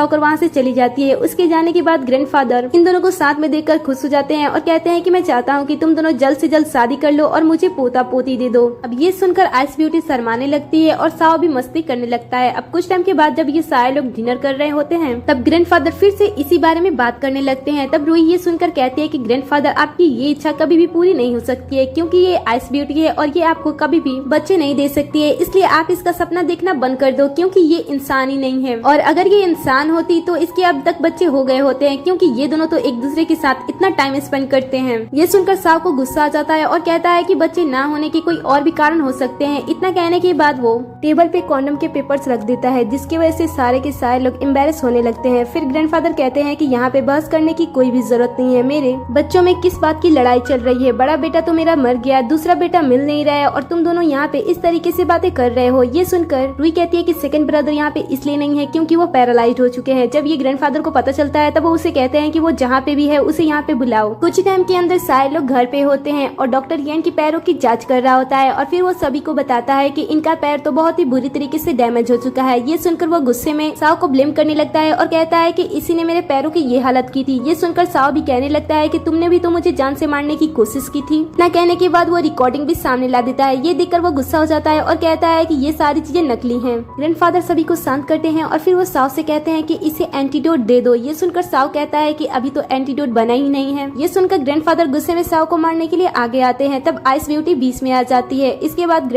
होकर वहाँ से चली जाती है। उसके जाने के बाद ग्रैंडफादर इन दोनों को साथ में देखकर खुश हो जाते हैं और कहते हैं कि मैं चाहता हूँ कि तुम दोनों जल्द से जल्द शादी कर लो और मुझे पोता पोती दे दो। अब ये सुनकर आइस ब्यूटी शर्माने लगती है और साव भी मस्ती करने लगता है। अब कुछ टाइम के बाद जब ये सारे लोग डिनर कर रहे होते हैं तब ग्रैंडफादर फिर से इसी बारे में बात करने लगते हैं। तब रूही ये सुनकर कहती है कि ग्रैंडफादर आपकी ये इच्छा कभी भी पूरी नहीं हो सकती है, क्योंकि ये आइस ब्यूटी है और ये आपको कभी भी बच्चे नहीं दे सकती है, इसलिए आप इसका सपना देखना बंद कर दो, क्योंकि ये इंसान ही नहीं है। और अगर ये इंसान होती तो इसके अब तक बच्चे हो गए होते हैं, क्योंकि ये दोनों तो एक दूसरे के साथ इतना टाइम स्पेंड करते हैं। ये सुनकर साव को गुस्सा आ जाता है और कहता है कि बच्चे ना होने के कोई और भी कारण हो सकते हैं। इतना कहने के बाद वो टेबल पे कॉन्डम के पेपर्स रख देता है, जिसकी वजह से सारे के सारे लोग एम्बैरेस होने लगते हैं। फिर ग्रैंडफादर कहते हैं कि यहाँ पे बहस करने की कोई भी जरूरत नहीं है, मेरे बच्चों में किस बात की लड़ाई चल रही है, बड़ा बेटा तो मेरा मर गया, दूसरा बेटा मिल नहीं रहा है और तुम दोनों यहाँ पे इस तरीके से बातें कर रहे हो। ये सुनकर रुई कहती है कि सेकंड ब्रदर यहाँ पे इसलिए नहीं है क्योंकि वो पैरालाइज्ड हो चुके हैं। जब ये ग्रैंडफादर को पता चलता है तब वो उसे कहते हैं कि वो जहाँ पे भी है उसे यहाँ पे बुलाओ। कुछ टाइम के अंदर सारे लोग घर पे होते हैं और डॉक्टर येन की पैरों की जांच कर रहा होता है और फिर वो सभी को बताता है कि इनका पैर तो बहुत ही बुरी तरीके से डैमेज हो चुका है। ये सुनकर वो गुस्से में साओ को ब्लेम करने लगता है और कहता है कि इसी ने मेरे पैरों की ये हालत की थी। ये सुनकर साओ भी कहने लगता है कि तुमने भी तो मुझे जान से मारने की कोशिश की थी। ना कहने के बाद वो रिकॉर्डिंग भी सामने ला देता है। ये देखकर वो गुस्सा हो जाता है और कहता है कि ये सारी चीजें नकली हैं। ग्रैंडफादर सभी को शांत करते हैं और फिर वो साओ से कहते हैं कि इसे एंटीडोट दे दो। ये सुनकर साओ कहता है कि अभी तो एंटीडोट बना ही नहीं है। ये सुनकर ग्रैंडफादर गुस्से में साओ को मारने के लिए आगे आते हैं। तब आइस ब्यूटी बीच में आ जाती है। इसके बाद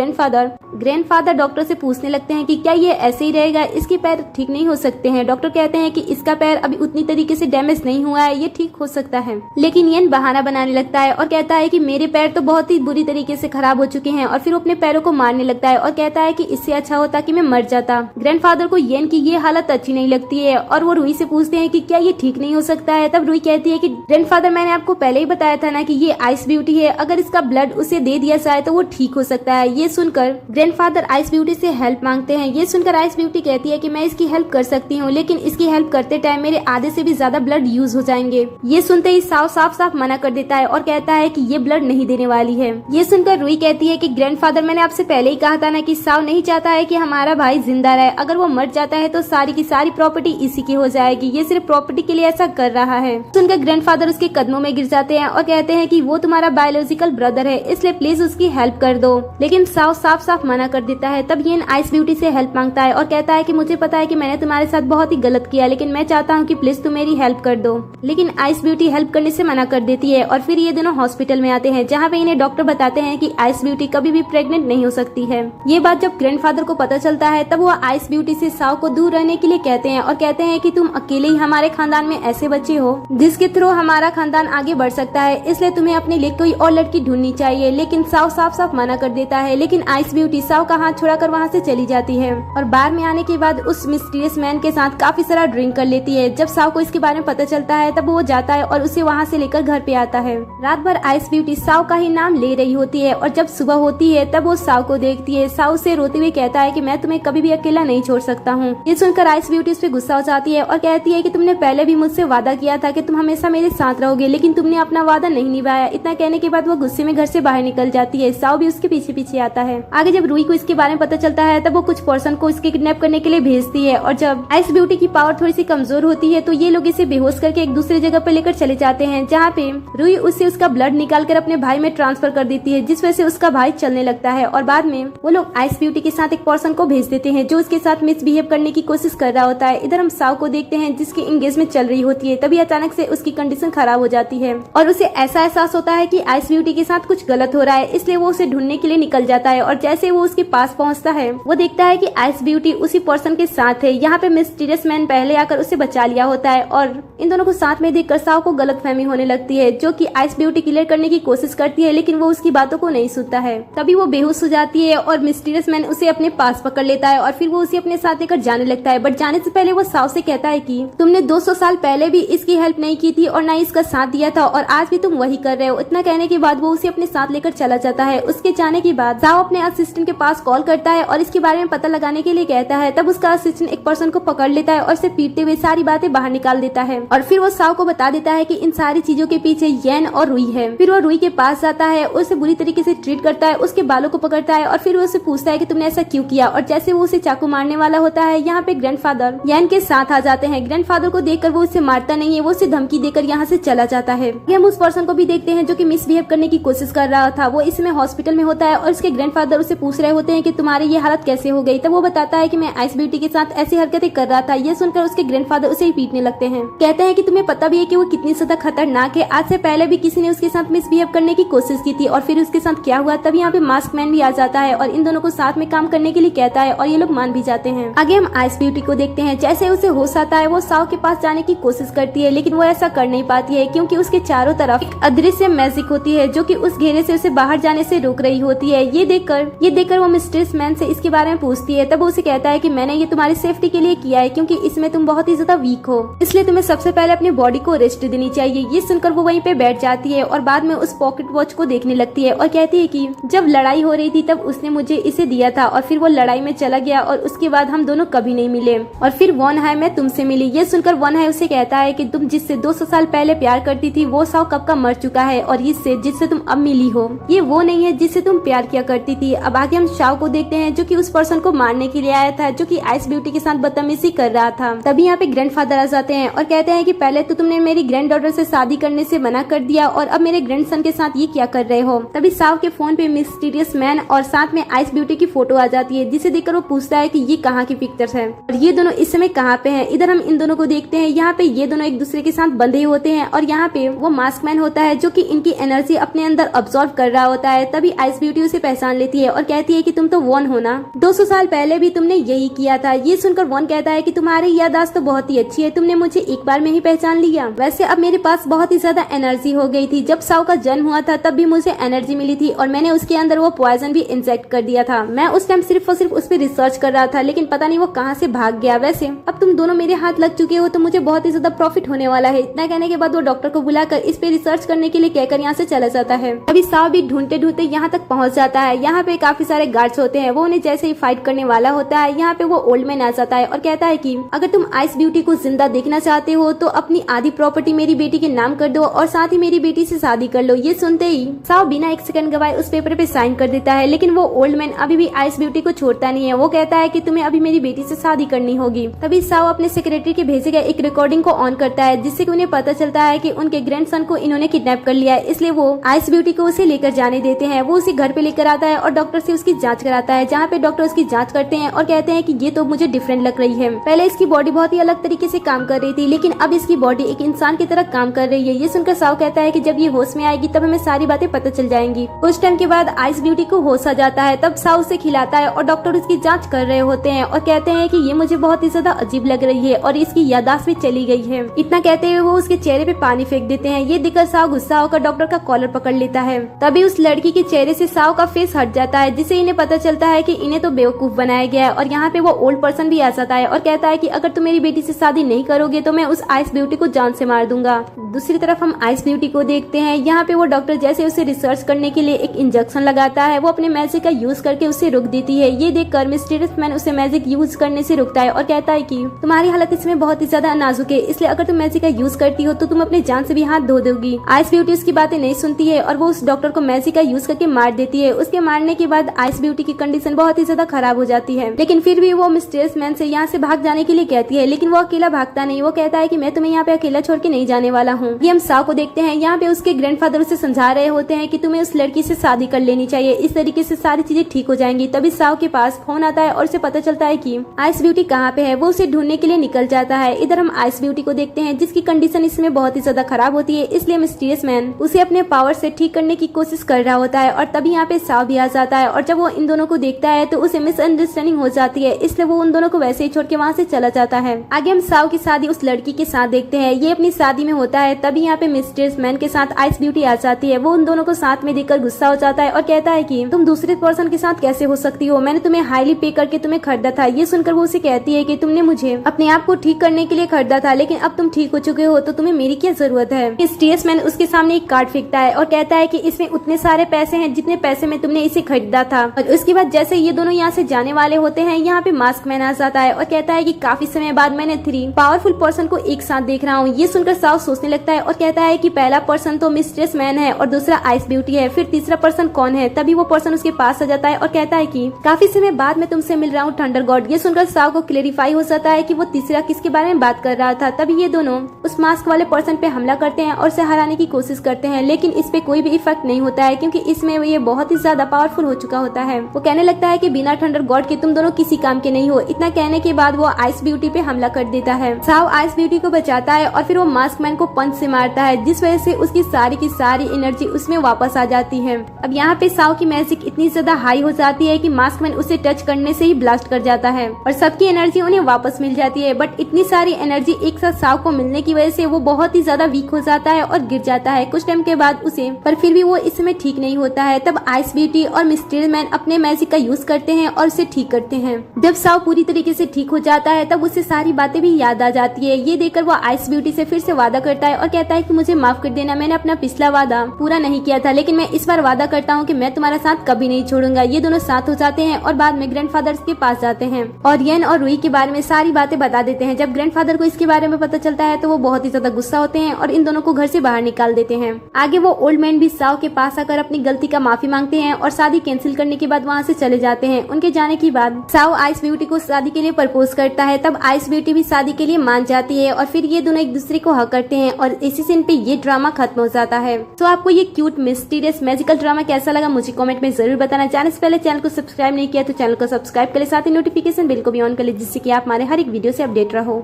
ग्रैंडफादर डॉक्टर से पूछने लगते हैं कि क्या ये ऐसे ही रहेगा, इसके पैर ठीक नहीं हो सकते हैं। डॉक्टर कहते हैं कि इसका पैर अभी उतनी तरीके से डैमेज नहीं हुआ है, ये ठीक हो सकता है। लेकिन येन बहाना बनाने लगता है और कहता है कि मेरे पैर तो बहुत ही बुरी तरीके से खराब हो चुके हैं और फिर वो अपने पैरों को मारने लगता है और कहता है कि इससे अच्छा होता कि मैं मर जाता। ग्रैंडफादर को येन की ये हालत अच्छी नहीं लगती है और वो रुई से पूछते हैं कि क्या ये ठीक नहीं हो सकता है। तब रुई कहती है कि ग्रैंडफादर मैंने आपको पहले ही बताया था ना कि ये आइस ब्यूटी है, अगर इसका ब्लड उसे दे दिया जाए तो वो ठीक हो सकता है। ये सुनकर ग्रैंडफादर आइस ब्यूटी से हेल्प मांगते हैं। ये सुनकर आइस ब्यूटी कहती है कि मैं इसकी हेल्प कर सकती हूँ, लेकिन इसकी हेल्प करते टाइम मेरे आधे से भी ज्यादा ब्लड यूज हो जाएंगे। ये सुनते ही साओ साफ साफ मना कर देता है और कहता है कि ये ब्लड नहीं देने वाली है। ये सुनकर रुई कहती है कि ग्रैंडफादर मैंने आपसे पहले ही कहा था ना कि साओ नहीं चाहता है कि हमारा भाई जिंदा रहे, अगर वो मर जाता है तो सारी की सारी प्रॉपर्टी इसी की हो जाएगी, ये सिर्फ प्रॉपर्टी के लिए ऐसा कर रहा है। सुनकर ग्रैंडफादर उसके कदमों में गिर जाते हैं और कहते हैं कि वो तुम्हारा बायोलॉजिकल ब्रदर है, इसलिए प्लीज उसकी हेल्प कर दो। लेकिन साओ साफ साफ मना कर देता है। तब येन आइस ब्यूटी से हेल्प मांगता है और कहता है कि मुझे पता है कि मैंने तुम्हारे साथ बहुत ही गलत किया, लेकिन मैं चाहता हूँ कि प्लीज तुम मेरी हेल्प कर दो। लेकिन आइस ब्यूटी हेल्प करने से मना कर देती है और फिर ये दोनों हॉस्पिटल में आते हैं जहाँ पे इन्हें डॉक्टर बताते हैं कि आइस ब्यूटी कभी भी प्रेग्नेंट नहीं हो सकती है। ये बात जब ग्रैंडफादर को पता चलता है तब वो आइस ब्यूटी से साओ को दूर रहने के लिए कहते हैं और कहते हैं कि तुम अकेले ही हमारे खानदान में ऐसे बच्चे हो जिसके थ्रू हमारा खानदान आगे बढ़ सकता है, इसलिए तुम्हें अपने लिए कोई और लड़की ढूंढनी चाहिए। लेकिन साओ साफ साफ मना कर देता है। लेकिन आइस ब्यूटी साओ का हाथ छुड़ाकर वहाँ से चली जाती है और बार में आने के बाद उस मिस्टीरियस मैन के साथ काफी सारा ड्रिंक कर लेती है। जब साओ को इसके बारे में पता चलता है तब वो जाता है और उसे वहाँ से लेकर घर पे आता है। रात भर आइस ब्यूटी साओ का ही नाम ले रही होती है और जब सुबह होती है तब वो साओ को देखती है। साओ से रोते हुए कहता है कि मैं तुम्हें कभी भी अकेला नहीं छोड़ सकता हूँ। ये सुनकर आइस ब्यूटी उस पर गुस्सा हो जाती है और कहती है कि तुमने पहले भी मुझसे वादा किया था कि तुम हमेशा मेरे साथ रहोगे, लेकिन तुमने अपना वादा नहीं निभाया। इतना कहने के बाद वो गुस्से में घर से बाहर निकल जाती है। साओ भी उसके पीछे पीछे आता है। आगे जब रुई को इसके बारे में पता चलता है तब वो कुछ पर्सन को इसके किडनैप करने के लिए भेजती है और जब आइस ब्यूटी की पावर थोड़ी सी कमजोर होती है तो ये लोग इसे बेहोश करके एक दूसरी जगह पर लेकर चले जाते हैं जहाँ पे रुई उससे उसका ब्लड निकाल कर अपने भाई में ट्रांसफर कर देती है, जिस वजह से उसका भाई चलने लगता है। और बाद में वो लोग आइस ब्यूटी के साथ एक पर्सन को भेज देते हैं जो उसके साथ मिसबिहेव करने की कोशिश कर रहा होता है। इधर हम साओ को देखते हैं जिसकी एंगेजमेंट चल रही होती है। तभी अचानक से उसकी कंडीशन खराब हो जाती है और उसे ऐसा एहसास होता है कि आइस ब्यूटी के साथ कुछ गलत हो रहा है, इसलिए वो उसे ढूंढने के लिए निकल जाता है। और जैसे वो उसके पास पहुंचता है वो देखता है कि आइस ब्यूटी उसी पर्सन के साथ है। यहाँ पे मिस्टीरियस मैन पहले आकर उसे बचा लिया होता है और इन दोनों को साथ में देखकर साओ को गलतफहमी होने लगती है, जो कि आइस ब्यूटी क्लियर करने की कोशिश करती है, लेकिन वो उसकी बातों को नहीं सुनता है। तभी वो बेहोश हो जाती है और मिस्टीरियस मैन उसे अपने पास पकड़ लेता है और फिर वो उसे अपने साथ लेकर जाने लगता है। बट जाने से पहले वो साओ से कहता है कि तुमने 200 साल पहले भी इसकी हेल्प नहीं की थी और न इसका साथ दिया था और आज भी तुम वही कर रहे हो। इतना कहने के बाद वो उसे अपने साथ लेकर चला जाता है। उसके जाने के बाद साओ अपने असिस्टेंट के पास कॉल करता है और इसके बारे में पता लगाने के लिए कहता है। तब उसका असिस्टेंट एक पर्सन को पकड़ लेता है और उसे पीटते हुए सारी बातें बाहर निकाल देता है और फिर वो साओ को बता देता है कि इन सारी चीजों के पीछे येन और रुई है। फिर वो रुई के पास जाता है, उसे बुरी तरीके से ट्रीट करता है, उसके बालों को पकड़ता है और फिर वो उसे पूछता है कि तुमने ऐसा क्यों किया। और जैसे वो उसे चाकू मारने वाला होता है यहाँ पे ग्रैंडफादर येन के साथ आ जाते हैं। ग्रैंडफादर को देखकर वो उसे मारता नहीं है, वो उसे धमकी देकर यहाँ से चला जाता है। हम उस पर्सन को भी देखते हैं जो कि मिसबिहेव करने की कोशिश कर रहा था। वो इसमें हॉस्पिटल में होता है और उसके ग्रैंडफादर उसे पूछ रहे होते हैं कि तुम्हारी ये हालत कैसे हो गई। तब वो बताता है कि मैं आइस ब्यूटी के साथ ऐसी हरकतें कर रहा था। ये सुनकर उसके ग्रैंडफादर उसे ही पीटने लगते हैं। कहते हैं कि तुम्हें पता भी है कि वो कितनी ज्यादा खतरनाक है, आज से पहले भी किसी ने उसके साथ मिसबिहेव करने की कोशिश की थी और फिर उसके साथ क्या हुआ। तब यहाँ पे मास्क मैन भी आ जाता है और इन दोनों को साथ में काम करने के लिए कहता है और ये लोग मान भी जाते हैं। आगे हम आइस ब्यूटी को देखते हैं। जैसे उसे होश आता है वो साओ के पास जाने की कोशिश करती है, लेकिन वो ऐसा कर नहीं पाती है क्योंकि उसके चारों तरफ एक अदृश्य मैजिक होती है जो कि उस घेरे से उसे बाहर जाने से रोक रही होती है। ये देखकर वो मिस्टीरियस मैन से इसके बारे में पूछती है। तब वो उसे कहता है कि मैंने ये तुम्हारी सेफ्टी के लिए किया है क्योंकि इसमें तुम बहुत ही ज्यादा वीक हो, इसलिए तुम्हें सबसे पहले अपनी बॉडी को रेस्ट देनी चाहिए। ये सुनकर वो वहीं पे बैठ जाती है और बाद में उस पॉकेट वॉच को देखने लगती है और कहती है कि जब लड़ाई हो रही थी तब उसने मुझे इसे दिया था और फिर वो लड़ाई में चला गया और उसके बाद हम दोनों कभी नहीं मिले और फिर वॉन हाई मैं तुमसे मिली। ये सुनकर वॉन हाई उसे कहता है कि तुम जिससे 200 साल पहले प्यार करती थी वो साव कब का मर चुका है और इससे जिससे तुम अब मिली हो ये वो नहीं है जिससे तुम प्यार किया करती थी। अब आगे हम शाव को देखते हैं जो कि उस पर्सन को मारने के लिए आया था जो कि आइस ब्यूटी के साथ बदतमीजी कर रहा था। तभी यहाँ पे ग्रैंडफादर आ जाते हैं और कहते हैं कि पहले तो तुमने मेरी ग्रैंड डॉटर से शादी करने से मना कर दिया और अब मेरे ग्रैंडसन के साथ ये क्या कर रहे हो। तभी साव के फोन पे मिस्टीरियस मैन और साथ में आइस ब्यूटी की फोटो आ जाती है जिसे देखकर वो पूछता है कि ये कहाँ की पिक्चर्स है और ये दोनों इस समय कहाँ पे हैं। इधर हम इन दोनों को देखते हैं, यहाँ पे ये दोनों एक दूसरे के साथ बंधे होते हैं और यहाँ पे वो मास्क मैन होता है जो कि इनकी एनर्जी अपने अंदर अब्सॉर्ब कर रहा होता है। तभी आइस ब्यूटी उसे पहचान लेती है और कहती है कि तुम तो वॉन हो ना, 200 साल पहले भी तुमने यही किया था। ये सुनकर वॉन कहता है कि तुम्हारी याददाश्त तो बहुत ही अच्छी है, तुमने मुझे एक बार में ही पहचान लिया। वैसे अब मेरे पास बहुत ही ज्यादा एनर्जी हो गई थी, जब साव का जन्म हुआ था तब भी मुझे एनर्जी मिली थी और मैंने उसके अंदर वो पॉइजन भी इंजेक्ट कर दिया था। मैं उस टाइम सिर्फ और सिर्फ उस पर रिसर्च कर रहा था लेकिन पता नहीं वो कहाँ से भाग गया। वैसे अब तुम दोनों मेरे हाथ लग चुके हो तो मुझे बहुत ही ज्यादा प्रॉफिट होने वाला है। इतना कहने के बाद वो डॉक्टर को बुलाकर इस पे रिसर्च करने के लिए कहकर यहाँ से चला जाता है। अभी साव भी ढूंढते ढूंढते यहाँ तक पहुँच जाता है। यहाँ पे काफी सारे गार्ड्स होते हैं, वो उन्हें जैसे ही फाइट करने वाला होता है यहाँ पे वो ओल्ड मैन आ जाता है और कहता है कि अगर तुम आइस ब्यूटी को जिंदा देखना चाहते हो तो अपनी आधी प्रॉपर्टी मेरी बेटी के नाम कर दो और साथ ही मेरी बेटी से शादी कर लो। ये सुनते ही साव बिना एक सेकंड गवाए उस पेपर पे साइन कर देता है लेकिन वो ओल्ड मैन अभी भी आइस ब्यूटी को छोड़ता नहीं है। वो कहता है कि तुम्हें अभी मेरी बेटी से शादी करनी होगी। तभी साव अपने सेक्रेटरी के भेजे गए एक रिकॉर्डिंग को ऑन करता है जिससे कि उन्हें पता चलता है कि उनके ग्रैंडसन को इन्होंने किडनैप कर लिया है, इसलिए वो आइस ब्यूटी को उसे लेकर जाने देते हैं। वो उसे घर पे लेकर आता है और डॉक्टर से उसकी जांच कराता है, जहाँ पे डॉक्टर उसकी जांच करते हैं और कहते हैं कि ये तो मुझे डिफरेंट लग रही है। पहले इसकी बॉडी बहुत ही अलग तरीके से काम कर रही थी लेकिन अब इसकी बॉडी एक इंसान की तरह काम कर रही है। ये सुनकर साव कहता है कि जब ये होश में आएगी तब हमें सारी बातें पता चल जाएंगी। कुछ टाइम के बाद आइस ब्यूटी को होश आ जाता है, तब साव उसे खिलाता है और डॉक्टर उसकी जांच कर रहे होते हैं और कहते हैं कि ये मुझे बहुत ही ज्यादा अजीब लग रही है और इसकी याददाश्त भी चली गई है। इतना कहते हुए वो उसके चेहरे पे पानी फेंक देते हैं। ये देखकर साव गुस्सा होकर डॉक्टर का कॉलर पकड़ लेता है। तभी उस लड़की के चेहरे से साव का फेस हट जाता है जिससे इन्हें पता चलता है कि इन्हें तो बेवकूफ बनाया गया है। और यहाँ पे वो ओल्ड पर्सन भी आ जाता है और कहता है कि अगर तुम मेरी बेटी से शादी नहीं करोगे तो मैं उस आइस ब्यूटी को जान से मार दूंगा। दूसरी तरफ हम आइस ब्यूटी को देखते हैं, यहाँ पे वो डॉक्टर जैसे उसे रिसर्च करने के लिए एक इंजेक्शन लगाता है, वो अपने मैजिक का यूज करके उसे रोक देती है। ये देखकर मिस्टीरियस मैन उसे मैजिक यूज करने से रोकता है और कहता है कि तुम्हारी हालत इसमें बहुत ही ज्यादा नाजुक है, इसलिए अगर तुम मैजिक का यूज करती हो तो तुम अपने जान से भी हाथ धो दोगी। आइस ब्यूटी उसकी बातें नहीं सुनती है और वो उस डॉक्टर को मैजिक का यूज करके मार देती है। उसके मारने के बाद आइस ब्यूटी की कंडीशन बहुत ही ज्यादा खराब हो जाती है, लेकिन फिर भी वो मिस्टीरियस मैन से यहाँ से भाग जाने के लिए कहती है, लेकिन वो अकेला भागता नहीं। वो कहता है कि मैं तुम्हें यहाँ पे अकेला छोड़ के नहीं जाने वाला हूँ। ये हम साव को देखते हैं, यहाँ पे उसके ग्रैंडफादर उसे समझा रहे होते हैं कि तुम्हें उस लड़की से शादी कर लेनी चाहिए, इस तरीके से सारी चीजें ठीक हो जाएंगी। तभी साव के पास फोन आता है और उसे पता चलता है कि आइस ब्यूटी कहाँ पे है। वो उसे ढूंढने के लिए निकल जाता है। इधर हम आइस ब्यूटी को देखते हैं जिसकी कंडीशन इसमें बहुत ही ज्यादा खराब होती है, इसलिए मिस्टीरियस मैन उसे अपने पावर से ठीक करने की कोशिश कर रहा होता है। और तभी यहाँ पे साव भी आ जाता है और जब वो इन दोनों को देखता है तो उसे मिसअंडरस्टैंडिंग हो जाती है, इसलिए वो उन दोनों को वैसे ही छोड़ के वहाँ से चला जाता है। आगे हम साव की शादी उस लड़की के साथ देखते हैं, ये अपनी शादी में होता है। तभी यहाँ पे मिस्टीरियस मैन के साथ आइस ब्यूटी आ जाती है। वो उन दोनों को साथ में देखकर गुस्सा हो जाता है और कहता है कि तुम दूसरे पर्सन के साथ कैसे हो सकती हो, मैंने तुम्हें हाईली पे करके तुम्हें खरीदा था। ये सुनकर वो उसे कहती है कि तुमने मुझे अपने आप को ठीक करने के लिए खरीदा था, लेकिन अब तुम ठीक हो चुके हो तो तुम्हें मेरी क्या जरूरत है। मिस्टीरियस मैन उसके सामने एक कार्ड फेंकता है और कहता है कि इसमें उतने सारे पैसे हैं जितने पैसे में तुमने इसे खरीदा था। और उसके बाद जैसे ये दोनों यहाँ से जाने वाले होते हैं, यहाँ पे मास्क मैन आ जाता है और कहता है कि काफी समय बाद मैंने 3 पावरफुल पर्सन को एक साथ देख रहा हूँ। ये सुनकर साव सोचने लगता है और कहता है कि पहला पर्सन तो मिस्टीरियस मैन है और दूसरा आइस ब्यूटी है, फिर तीसरा पर्सन कौन है। तभी वो पर्सन उसके पास आ जाता है और कहता है कि काफी समय बाद मैं तुमसे मिल रहा हूँ थंडर गॉड। ये सुनकर साव को क्लेरिफाई हो जाता है कि वो तीसरा किसके बारे में बात कर रहा था। तभी ये दोनों उस मास्क वाले पर्सन पे हमला करते हैं और उसे हराने की कोशिश करते हैं, लेकिन इस पे कोई भी इफेक्ट नहीं होता है क्योंकि इसमें ये बहुत ही ज्यादा पावरफुल हो चुका होता है। वो कहने लगता है कि बिना थंडर गॉड के तुम दोनों किसी काम के नहीं हो। इतना कहने के बाद वो आइस ब्यूटी पे हमला कर देता है। साव आइस ब्यूटी को बचाता है और फिर वो मास्क मैन को पंच से मारता है, जिस वजह से उसकी सारी एनर्जी उसमें वापस आ जाती है। अब यहाँ पे साव की मैजिक इतनी ज्यादा हाई हो जाती है कि मास्क मैन उसे टच करने से ही ब्लास्ट कर जाता है और सबकी एनर्जी उन्हें वापस मिल जाती है। बट इतनी सारी एनर्जी एक साथ साव को मिलने की वजह से वो बहुत ही ज्यादा वीक हो जाता है और गिर जाता है कुछ टाइम के बाद उसे, पर फिर भी वो इस समय ठीक नहीं होता है। तब आइस ब्यूटी और मिस्टीरियस मैन अपने मैजिक का यूज करते हैं और उसे ठीक करते हैं। जब साव पूरी तरीके से ठीक हो जाता है तब उसे सारी बातें भी याद आ जाती है। ये देखकर वो आइस ब्यूटी से फिर से वादा करता है और कहता है कि मुझे माफ कर देना, मैंने अपना पिछला वादा पूरा नहीं किया था, लेकिन मैं इस बार वादा करता हूँ कि मैं तुम्हारा साथ कभी नहीं छोड़ूंगा। ये दोनों साथ हो जाते हैं और बाद में ग्रैंडफादर के पास जाते हैं और येन और रुई के बारे में सारी बातें बता देते हैं। जब ग्रैंडफादर को इसके बारे में पता चलता है तो वो बहुत ही ज्यादा गुस्सा होते हैं और इन दोनों को घर से बाहर निकाल देते हैं। आगे वो ओल्ड मैन भी साओ के पास आकर अपनी गलती का माफी मांगते हैं और शादी कैंसिल करने के बाद वहाँ से चले जाते हैं। उनके जाने के बाद साओ आइस ब्यूटी को शादी के लिए प्रपोज करता है। तब आइस ब्यूटी भी शादी के लिए मान जाती है और फिर ये दोनों एक दूसरे को हक करते हैं और इसी सीन पे ये ड्रामा खत्म हो जाता है। तो आपको ये क्यूट मिस्टीरियस मैजिकल ड्रामा कैसा लगा मुझे कमेंट में जरूर बताना। जाने से पहले चैनल को सब्सक्राइब नहीं किया तो चैनल को सब्सक्राइब कर ले, साथ ही नोटिफिकेशन बिल को भी ऑन कर ले, जिससे कि आप हमारे हर एक वीडियो से अपडेट रहो।